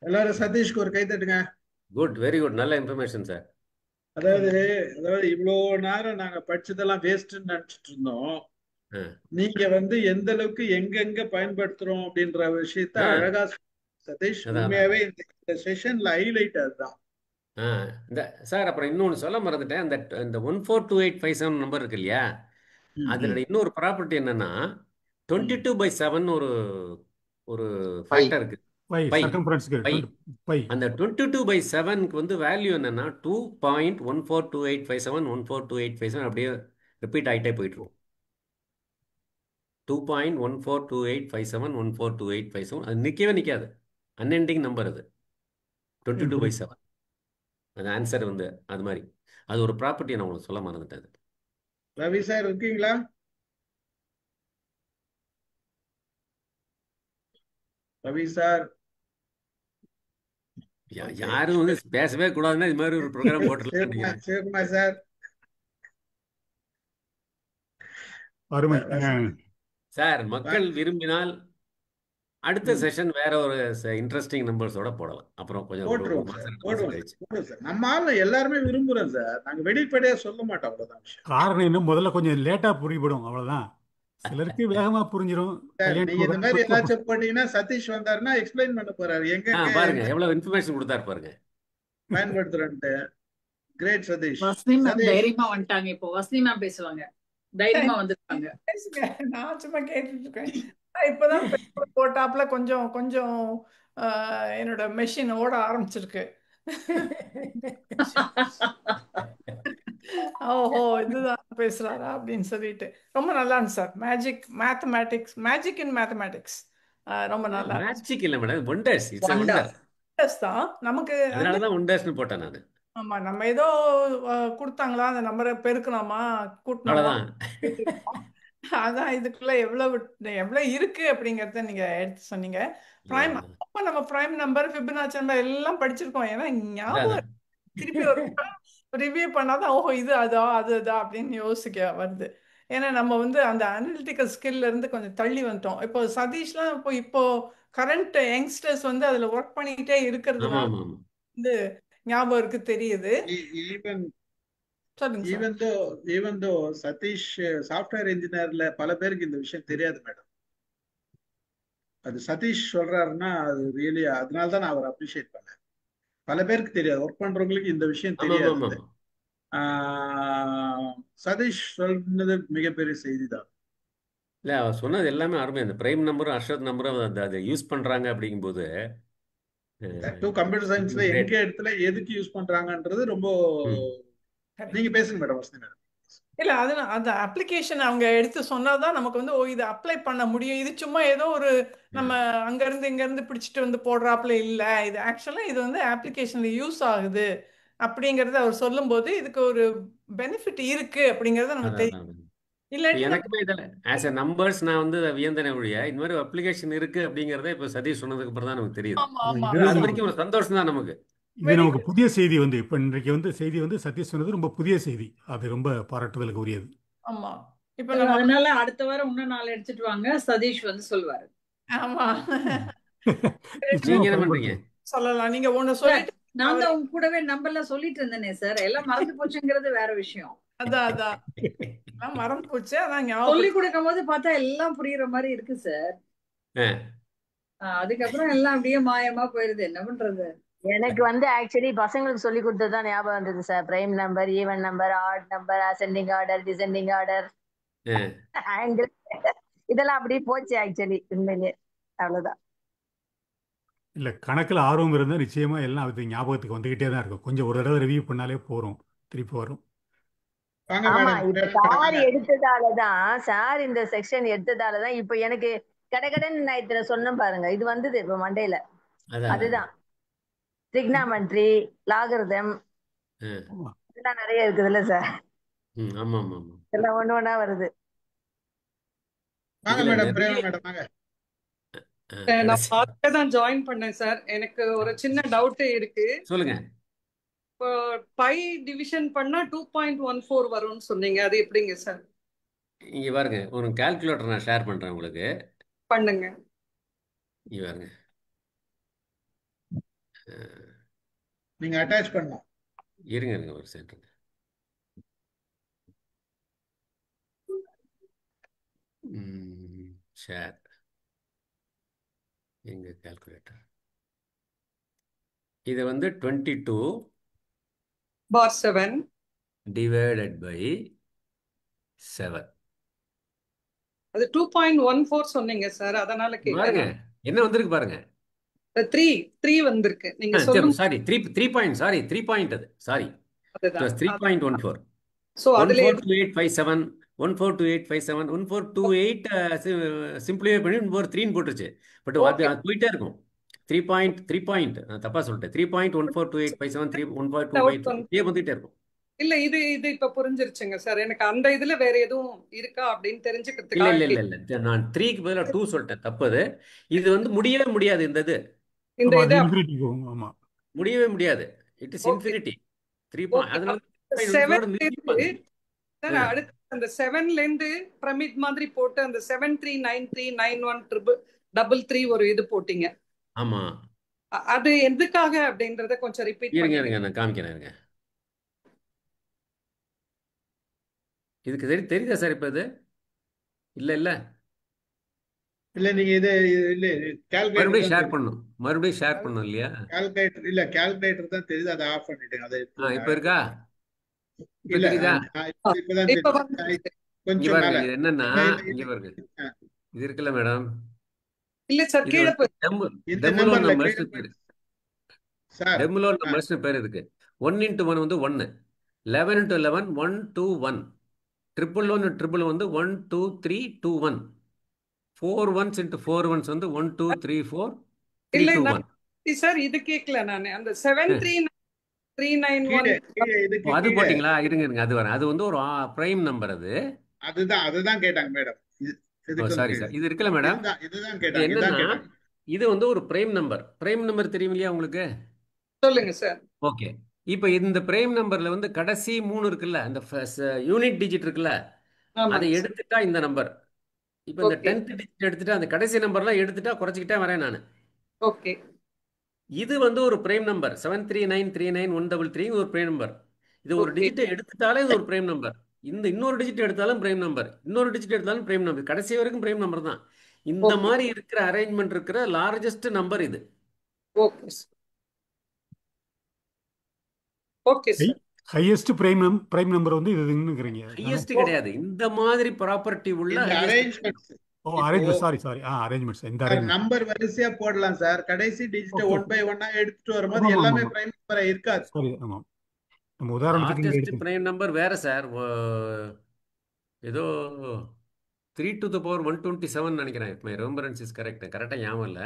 எல்லாரும் சதீஷ்க்கு ஒரு கை தட்டுங்க. குட் வெரி குட் நல்ல இன்ஃபர்மேஷன் சார். அதாவது அதாவது இவ்வளோ நேரம் நாங்க படிச்சதெல்லாம் வேஸ்ட்ன்னு நினைச்சிட்டு இருந்தோம். நீங்க வந்து எந்த அளவுக்கு எங்கெங்க பயன்படுத்துறோம் அப்படின்ற விஷயத்த அழகா சதீஷ். அதான் அதான் உண்மையாவே இந்த செஷன்ல ஹைலைட் அதுதான். இந்த சார் அப்புறம் இன்னொன்று சொல்ல மறந்துட்டேன். அந்த இந்த 142857 நம்பர் இருக்கு இல்லையா, அதில் இன்னொரு ப்ராப்பர்ட்டி என்னன்னா 22/7 ஒரு ஒரு ஃபேக்டர் இருக்கு. பை பை சர்க்கம்ஃபரன்ஸ்க்கு பை 20 அந்த 22/7க்கு வந்து வேல்யூ என்னன்னா 2.142857 142857 அப்படியே ரிப்பீட் ஆகிட்டே போயிட்டு இருக்கும். 2.142857 142857 அது நிற்கவே நிற்காது. அன்எண்டிங் நம்பர் அது 22/7. அது ஆன்சர் வந்து அது மாதிரி அது ஒரு ப்ராப்பர்ட்டி நான் உங்களுக்கு சொல்ல மறந்துட்டேன். ரவி சார் இருக்கீங்களா? ரவி சார் யாரும் வந்து பேசவே கூடாதுன்னா இது மாதிரி ஒரு ப்ரோக்ராம் போட்டுருலாம். சரிமா சார். அருமை சார். மக்கள் விரும்பினால் அடுத்த செஷன் வேற ஒரு இன்ட்ரெஸ்டிங் நம்பர்ஸோட போடலாம். அப்புறம் கொஞ்சம் போட்டுருவோம் சார். கழிச்சு நம்ம ஆளு எல்லாருமே விரும்புறோம் சார். நாங்க வெளிப்படையா சொல்ல மாட்டோம், அவ்வளவுதான் விஷயம். காரணம் இன்னும் முதல்ல கொஞ்சம் லேட்டா புரியப்படும், அவ்வளவுதான். சிலருக்கு வேகமா புரிஞ்சிடும். நீங்க இந்த மாதிரி ஏதாச்சும் போட்டீங்கன்னா சதீஷ் வந்தாருன்னா எக்ஸ்பிளைன் பண்ண போறாரு எங்க பாருங்க எவ்வளவு இன்ஃபர்மேஷன் கொடுத்தாரு பாருங்க பயன்படுத்துறேன்ட்டு. கிரேட் சதீஷ். வசனி மேம் தைரியமா வந்துட்டாங்க. இப்போ வசனி மேம் பேசுவாங்க, தைரியமா வந்துட்டாங்க. நான் சும்மா கேட்டுட்டு இருக்கேன். இப்பதான் போட்டாப்ல கொஞ்சம் கொஞ்சம் என்னோட மெஷின் ஓட ஆரம்பிச்சிருக்கு. ஓஹோ இதுதான் பேசுறாரா அப்படின்னு சொல்லிட்டு ரொம்ப நல்லா இருந்துச்சு சார். மேஜிக் இன் மேத்தமேட்டிக்ஸ் ரொம்ப நல்லா. மேஜிக் இல்ல madam, wonders. It's a wonder. தான் நமக்கு. அதனால தான் ஒண்டர்ஸ்னு போட்டேன் நான். ஆமா, நம்ம ஏதோ கொடுத்தாங்களா அந்த நம்பரை பெருக்கலாமா கூட்டணுமா அதான் இதுக்குள்ள எவ்வளவு இருக்கு அப்படிங்கறத நீங்க எடுத்து சொன்னீங்க. பிரைம் அப்ப நம்ம பிரைம் நம்பர் ஃபிபனாச்சி நம்பர் எல்லாம் படிச்சிருக்கோம். ஏன்னா ஞாபகம் திருப்பி ரிவ்யூ பண்ணாதான் ஓஹோ இது அதுதான் அப்படின்னு யோசிக்க வருது. ஏன்னா நம்ம வந்து அந்த அனலிட்டிக்கல் ஸ்கில்ல இருந்து கொஞ்சம் தள்ளி வந்துட்டோம். இப்போ சதீஷ்லாம் இப்போ கரண்ட் யங்ஸ்டர்ஸ் வந்து அதுல ஒர்க் பண்ணிக்கிட்டே இருக்கிறதுனால வந்து ஞாபகம் இருக்கு, தெரியுது. ஈவன் தோ சதீஷ் சாஃப்ட்வேர் இன்ஜினியர்ல பல பேருக்கு இந்த விஷயம் தெரியாது மேடம். அது சதீஷ் சொல்றாருன்னா அது ரியலி அதனால தான் நான் அவர் அப்ரிஷியேட் பண்ணேன். பல பேருக்கு தெரியாது, ஒர்க் பண்றவங்களுக்கு இந்த விஷயம் தெரியாது. சதீஷ் சொல்றது மிகப்பெரிய செய்தி தான். இல்ல அவர் சொன்னது எல்லாமே அருமை. அந்த பிரைம் நம்பரும் அர்ஷத் நம்பரும் அதை யூஸ் பண்றாங்க அப்படிங்கும்போது கம்ப்யூட்டர் சயின்ஸ்ல எங்க இடத்துல எதுக்கு யூஸ் பண்றாங்கன்றது ரொம்ப. நீங்க பேசுங்க மேடம். இல்ல அது அந்த அப்ளிகேஷன் அவங்க எடுத்து சொன்னாதான் நமக்கு வந்து ஓ இது அப்ளை பண்ண முடியும். இது சும்மா ஏதோ ஒரு நம்ம அங்க இருந்து இங்க இருந்து பிடிச்சிட்டு வந்து போடுறாப்புல இல்ல. இது ஆக்சுவலா இது வந்து அப்ளிகேஷன்ல யூஸ் ஆகுது அப்படிங்கறத அவர் சொல்லும் போது இதுக்கு ஒரு பெனிஃபிட் இருக்கு அப்படிங்கறத நம்ம தெரியும். எனக்குமே இதில் ஆஸ் எ நம்பர்ஸ் நான் வந்து வியந்தனை ஒழிய இந்த மாதிரி அப்ளிகேஷன் இருக்கு அப்படிங்கறத இப்போ சதீஷ் சொன்னதுக்கு அப்புறம் தான் நமக்கு தெரியுது. அது வரைக்கும் ஒரு சந்தோஷம் தான் நமக்கு. இது நமக்கு புதிய செய்தி வந்து இப்ப இன்றைக்கு வந்து செய்தி வந்து சதீஷ் சொன்னது ரொம்ப புதிய செய்தி. அது ரொம்ப பாராட்டுதலுக்கு உரியது. ஆமா, இப்ப அதனால அடுத்த வாரம் இன்னும் 4 எடுத்துட்டு வாங்க, சதீஷ் வந்து சொல்லுவாரு. ஆமா, நீங்க என்ன பண்றீங்க சொல்லலாம். நீங்க ஒண்ணு சொல்லிட்டு நான் தான் உங்க கூடவே நம்பர்லாம் சொல்லிட்டு இருந்தேனே சார். எல்லாம் மறந்து போச்சுங்கிறது வேற விஷயம். அதான் மறந்து போச்சு. அதான் சொல்லி கொடுக்கும் போது பார்த்தா எல்லாம் புரியுற மாதிரி இருக்கு சார். அதுக்கப்புறம் எல்லாம் அப்படியே மாயமா போயிருது. என்ன பண்றது? எனக்கு வந்து ஆக்சுவலி பசங்களுக்கு சொல்லி கொடுத்ததுதான் ஞாபகம் வந்தது sir. Prime number, even number, add number, ascending order, descending order, angle, இதெல்லாம் அப்படியே போச்சு ஆக்சுவலி உண்மையிலே. அவ்வளவுதான். இல்ல கணக்குல ஆர்வம் இருந்தா நிச்சயமா எல்லாம் அது ஞாபகத்துக்கு வந்துகிட்டே தான் இருக்கும். கொஞ்சம் ஒரு தடவை ரிவ்யூ பண்ணாலே போறோம், திருப்பி வரும். வாங்க ஆமா மேடம், இப்ப பிரேமா மேடம் சார் வாங்க. எடுத்ததாலதான் சார் இந்த செக்ஷன் எடுத்ததாலதான் இப்ப எனக்கு கடகடன்னு நான் இத்தனை சொன்னேன் பாருங்க, இது வந்தது இப்ப மண்டையில. அதான் அதுதான் ட்ரிக்னாமெட்ரி, லாகரிதம் இதெல்லாம் நிறைய இருக்குதுல்ல சார், ஆமா ஆமா ஆமா. இதெல்லாம் ஒண்ணு ஒண்ணா வருது. வாங்க இதுல மேடம், நிறைய பிரேமா மேடம் வாங்க. நான் பார்த்துட்டு தான் ஜாயின் பண்ணேன் சார். எனக்கு ஒரு சின்ன டவுட் இருக்கு. சொல்லுங்க. இப்போ பை டிவிஷன் பண்ணா 2.14 வரும்னு சொன்னீங்க, அது எப்படிங்க சார்? இங்க பாருங்க, ஒரு கால்குலேட்டர் நான் ஷேர் பண்றேன் உங்களுக்கு. பண்ணுங்க. இங்க பாருங்க, நீங்க அட்டாச் பண்ணலாம். இருங்க இருங்க ஒரு செகண்ட். ஷேர் எங்க கால்குலேட்டர். இது வந்து 22/7 டிவைடட் பை 7. அது 2.14 சொன்னீங்க சார், அதனால பாருங்க கேட்டேன். என்ன வந்திருக்கு பாருங்க. 3 வந்திருக்கு நீங்க சொல்லுங்க. சாரி 3 பாயிண்ட், சாரி 3 பாயிண்ட், அது சாரி அதுதான் 3.14. சோ அதுல 142857 142857 1428 சிம்பிளிஃபை பண்ணி 3 போட்டுருச்சு. பட் அது போயிட்டே இருக்கும். 3 பாயிண்ட் நான் தப்பா சொல்லிட்டேன். 3.142857 3.1428 வந்துட்டே இருக்கும். இல்ல இது இப்ப புரிஞ்சிருச்சுங்க சார். எனக்கு அந்த இதுல வேற எதுவும் இருக்கா அப்படின்னு இல்ல தெரிஞ்சுக்கிறதுக்காக இல்ல இல்ல இல்ல, நான் 3க்கு பதிலா 2 சொல்லிட்டேன், தப்பது. இது வந்து முடியவே முடியாது, இந்த இது இந்த ஆமா, இது அது infinity போகும். ஆமா. முடியவே முடியாது. It is okay infinity. 3 okay. அதனால 7ல நிறுத்திப்பாங்க. இருந்து சார் அடுத்து அந்த 7ல இருந்து பிரமிட் மாதிரி போட்டு அந்த 73939133 ஒரு இது போட்டீங்க. ஆமா, அது எதுக்காக அப்படின்றத கொஞ்சம் ரிப்பீட் இருங்க பண்ணுங்க. இருங்க நான் காமிக்கிறேன் இருங்க. இதுக்கு தெரியுதா சார் இப்ப இது? இல்ல இல்ல, இல்ல நீங்க இது இல்ல கால்குலேட்டர் மறுபடியும் தான் ஷேர் தெரியும். பண்ணணும், மறுபடியும் ஷேர் பண்ணணும் இல்லையா? கால்குலேட்டர் இல்ல, கால்குலேட்டர் தான் தெரியுது, அதை ஆஃப் பண்ணிட்டேங்க. அதை இப்ப இருக்கா? இப்ப இல்ல தெரியுதா? இப்பதான் இப்ப தெரியும். வந்து இங்க கொஞ்சம் பாருங்க, மேல. இது என்னன்னா இல்ல, இங்க இல்ல, பாருங்க, ஆ. இது இருக்குல்ல மேடம், இல்ல சார், இது கீழே வந்து இந்த டெமுலோ நம்பர்ல நம்பர்ஸ்னு பேரு. சார் டெமுலோ நம்பர்ஸ்னு பேர் இதுக்கு. 1 × 1 வந்து 1, 11 × 11 1 2 1, 111 ட்ரிபிள் வந்து 1 2 3 2 1, 4 1s × 4 1s வந்து 1 2 3 4 3 இல்ல 2 நான் 1. சார் இது கேட்கல நானு. அந்த 739391 கீழே இதுக்கு அது கீழே போட்டிங்களா? இருங்க இருங்க, அது வரேன். அது வந்து ஒரு பிரைம் நம்பர் அது. அதுதான் கேட்டாங்க மேடம். சாரி சார், இது இருக்குல்ல மேடம், இதுதான் இது கேட்டாங்க, இதுதான் என்னன்னா கேட்டாங்க. இது வந்து ஒரு பிரைம் நம்பர். பிரைம் நம்பர் தெரியும் இல்லையா உங்களுக்கு? சொல்லுங்க சார். ஓகே. இப்போ இந்த பிரைம் நம்பர்ல வந்து கடைசி 3 இருக்குல்ல, அந்த யூனிட் டிஜிட் இருக்குல்ல, அதை எடுத்துட்டா இந்த நம்பர். இப்போ இந்த 10th டிஜிட் எடுத்துட்டா, அந்த கடைசி நம்பர்லாம் எடுத்துட்டா குறைச்சிக்கிட்டே வரேன் நான். ஓகே. இது வந்து ஒரு பிரைம் நம்பர். 73939 ஒரு பிரைம் நம்பர். இது ஒரு டிஜிட்டை எடுத்துட்டாலே இது ஒரு பிரைம் நம்பர். இந்த இன்னொரு டிஜிட் எடுத்தாலும் பிரைம் நம்பர், இன்னொரு டிஜிட் எடுத்தாலும் பிரைம் நம்பர், கடைசி வரைக்கும் பிரைம் நம்பர் தான். இந்த மாதிரி இருக்கிற அரேஞ்ச்மெண்ட் இருக்கிற லார்ஜஸ்ட் நம்பர் இது. Okay okay sir. Highest prime number வந்து இதுங்கிறீங்க. ஹையஸ்ட் கிடையாது, இந்த மாதிரி ப்ராப்பர்ட்டி உள்ள அரேஞ்ச்மெண்ட்ஸ். அரேஞ்ச்மெண்ட்ஸ் இந்த நம்பர் வரிசையா போடலாம் சார். கடைசி டிஜிட் 1 by 1 எடுத்துட்டு வரும்போது எல்லாமே பிரைம் நம்பரா இருக்காது. சரி, ஆமா. நம்ம உதாரணத்துக்கு பிரைம் நம்பர் வேற சார். ஏதோ 3 to the power 127 நினைக்கிறேன். மை ரெம்பரன்ஸ் இஸ் கரெக்டா ஞாபகம் இல்லை.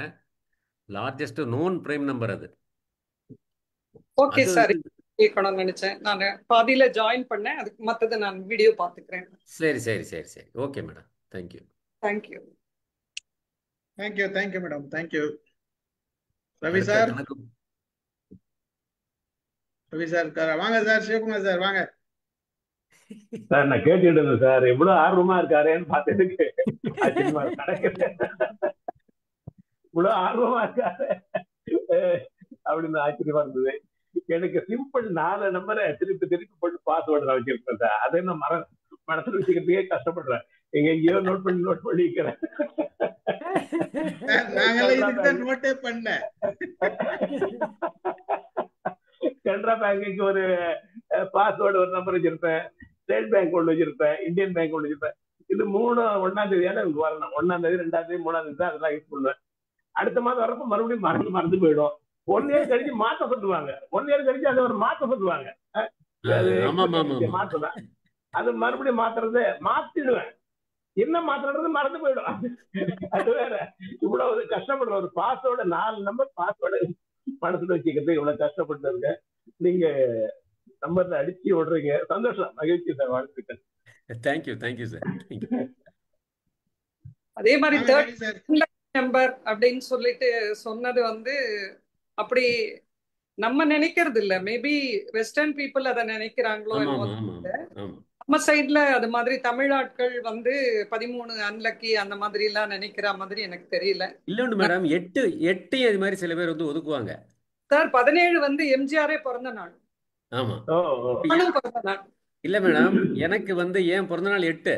லார்ஜஸ்ட் நோன் பிரைம் நம்பர் அது. ஓகே சார், கேட்கணும்னு நினைச்சேன். நான் பாதியில ஜாயின் பண்ணேன், அதுக்கு மத்தத நான் வீடியோ பார்த்துக்கிறேன். சரி சரி சரி சரி, okay madam, thank you. Thank you madam, thank you. Ravi sir வாங்க சார். சிவகுமார் சார் வாங்க சார். நான் கேட்டுட்டு இருந்தேன் சார், எவ்வளவு ஆர்வமா இருக்காருன்னு பார்த்ததுக்கு ஆச்சரியமா நடக்குது. இவ்வளவு ஆர்வமா இருக்காரு அப்படின்னு ஆச்சரியமா இருந்தது. எனக்கு சிம்பிள் 4 நம்பரை திருப்பி போட்டு பாஸ்வேர்டு நான் வச்சிருப்பேன் சார். அதை நான் மனசுல வச்சுக்கிறதுக்கே கஷ்டப்படுறேன். எங்கேயோ நோட் பண்ணி வைக்கிறேன். நோட்டே பண்ண கனரா பேங்க்கு ஒரு பாஸ்வேர்டு ஒரு நம்பர் வச்சிருப்பேன், ஸ்டேட் பேங்க் ஒன்று வச்சிருப்பேன், இந்தியன் பேங்க் ஒன்று வச்சிருப்பேன். இது 3 1ஆம் தேதியான எனக்கு வரணும். 1ஆம் தேதி 2ஆம் தேதி 3ஆம் தேதி தான் அதெல்லாம் யூஸ் பண்ணுவேன். அடுத்த மாதம் வரப்ப மறுபடியும் மறந்து போயிடும். 1 இயர் கழிச்சு மாத்த சொல்லுவாங்க. 1 இயர் கழிச்சு அதை ஒரு மாத்த சொல்லுவாங்க. மாத்ததான் அது மறுபடியும் மாத்திடுவேன். என்ன மாத்திடுறது மறந்து போயிடும். அது வேற. இவ்வளவு கஷ்டப்படுற ஒரு பாஸ்வேர்டு 4 நம்பர் பாஸ்வேர்டு மனசுல வச்சுக்கிறது இவ்வளவு கஷ்டப்பட்டு இருக்க. நீங்க நம்பர்ல அடிச்சு விடுறீங்க. சந்தோஷம், மகிழ்ச்சி சார், வாழ்த்துக்கள். Thank you sir. அதே மாதிரி தேர்ட் நம்பர் அப்படின்னு சொல்லிட்டு சொன்னது வந்து அப்படி நம்ம நினைக்கிறது இல்ல. மேபி வெஸ்டர்ன் பீப்புள் அதை நினைக்கிறாங்களோ என்னமோ. நம்ம சைட்ல அது மாதிரி தமிழாட்கள் வந்து 13 அன்லக்கி அந்த மாதிரி எல்லாம் நினைக்கிற மாதிரி எனக்கு தெரியல. இல்ல மேடம், 8 அது மாதிரி சில பேர் வந்து ஒதுக்குவாங்க சார். 17 வந்து எம்ஜிஆரே பிறந்த நாள். ஆமா, பிறந்த நாள் இல்ல மேடம், எனக்கு வந்து ஏன் பிறந்த நாள் 8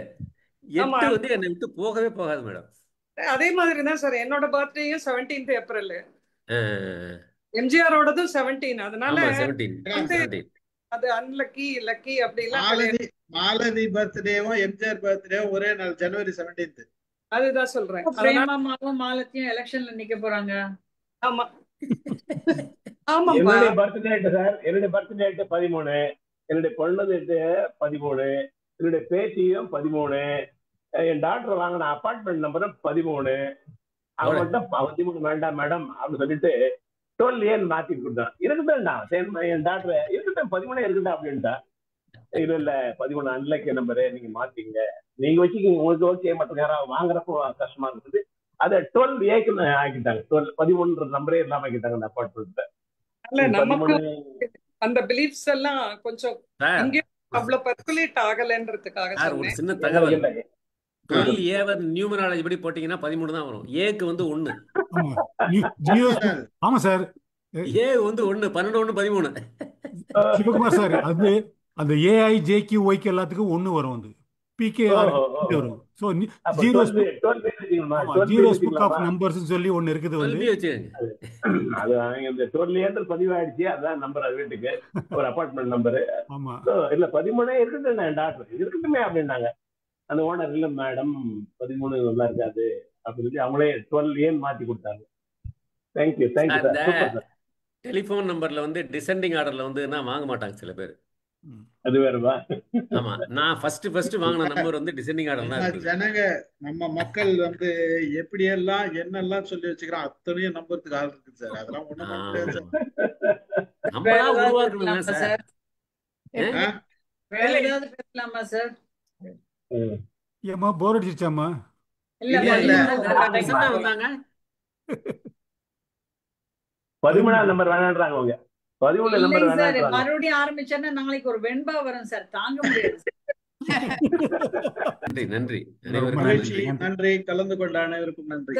வந்து என்னை விட்டு போகவே போகாது மேடம். அதே மாதிரி தான் சார் என்னோட பர்த்டேயும் 17th ஏப்ரல், எம்ஜிஆரோடதும் 17. அதனால 17 அது அன்லக்கி லக்கி அப்படி எல்லாம். மாலதி பர்த்டேவும் எம்ஜிஆர் பர்த்டேவும் ஒரே நாள், ஜனவரி 17. அதுதான் சொல்றேன். பிரேமாவும் மாலத்தியும் எலெக்ஷன்ல நிக்க போறாங்க. ஆமா என்னுடைய பர்த்டே சார், என்னுடைய பர்த்டே 13, என்னுடைய பொண்ணு 13, என்னுடைய பேத்தியும் 13, என் டாக்டர் வாங்கின அபார்ட்மெண்ட் நம்பரும் 13. அவன் மட்டும் 13 வேண்டாம் மேடம் அப்படின்னு சொல்லிட்டு 12 மாத்தி கொடுத்தான். இருக்குதான்டா என் டாக்டர், இருக்கட்டும் 13 இருக்குதா அப்படின்ட்டா. இல்ல 13 அன்லக்கி நம்பரு, நீங்க மாத்திங்க, நீங்க வச்சுக்கிங்க, உங்களுக்கு ஓகே. மற்ற யாராவது வாங்குறப்போ கஷ்டமா இருக்குது. அதை 12A ஆக்கிட்டாங்க. 13 நம்பரே இல்லாம ஆக்கிட்டாங்க அந்த அபார்ட்மெண்ட்ல. நமக்கு அந்த பிலீஃப்ஸ் எல்லாம் கொஞ்சம் இங்க அவ்வளவு பர்குலேட் ஆகலன்றதுக்காக ஒரு சின்ன தகவல். 12A நியூமராலஜி படி போட்டீங்கன்னா 13 தான் வரும். ஏக்கு வந்து 1. ஆமா சார், ஏ வந்து 1, 12 1 13. சிவகுமார் சார், அது அந்த ஏஐ ஜேக்யூ ஒய்க்கு எல்லாத்துக்கும் 1 வரும். வந்து பிகே வரும். So zeros book of numbers சொல்லி ஒன்னு இருக்குது. வந்து அது இந்த 12 பதிவாயிடுச்சு. அதான் நம்பர் அது வீட்டுக்கு ஒரு அபார்ட்மெண்ட் நம்பரு. ஆமா, இல்ல 13 இருக்குது டாக்டர் இருக்கட்டுமே அப்படின்னாங்க. அந்த ஓனர் இல்ல மேடம் 13 நல்லா இருக்காது அப்படின்னு சொல்லி அவங்களே 12A மாத்தி கொடுத்தாங்க. Thank you sir. டெலிபோன் நம்பர்ல வந்து டிசெண்டிங் ஆர்டர்ல வந்து வாங்க மாட்டாங்க சில பேர். அது வேறவா? ஆமா, நான் ஃபர்ஸ்ட் வாங்கின நம்பர் வந்து டிசெண்டிங் ஆர்டர் தான். ஜனங்க நம்ம மக்கள் வந்து எப்படி எல்லாம் என்னெல்லாம் சொல்லி வச்சுக்கிறான் அத்தனையும் நம்பருக்கு ஆள் இருக்கு சார். அதெல்லாம் ஒண்ணும் நம்மளா உருவாக்கணும் சார். வேற ஏதாவது பேசலாமா சார்? ஏமா போர் அடிச்சிருச்சாமா? வந்தாங்க 13 நம்பர் வேணான்றாங்க அவங்க. 13 நம்பர் வேணான்றாங்க. மறுபடியும் ஆரம்பிச்சேன்னா நாளைக்கு ஒரு வெண்பா வரும் சார், தாங்க முடியாது. நன்றி நன்றி கலந்து கொண்ட அனைவருக்கும் நன்றி.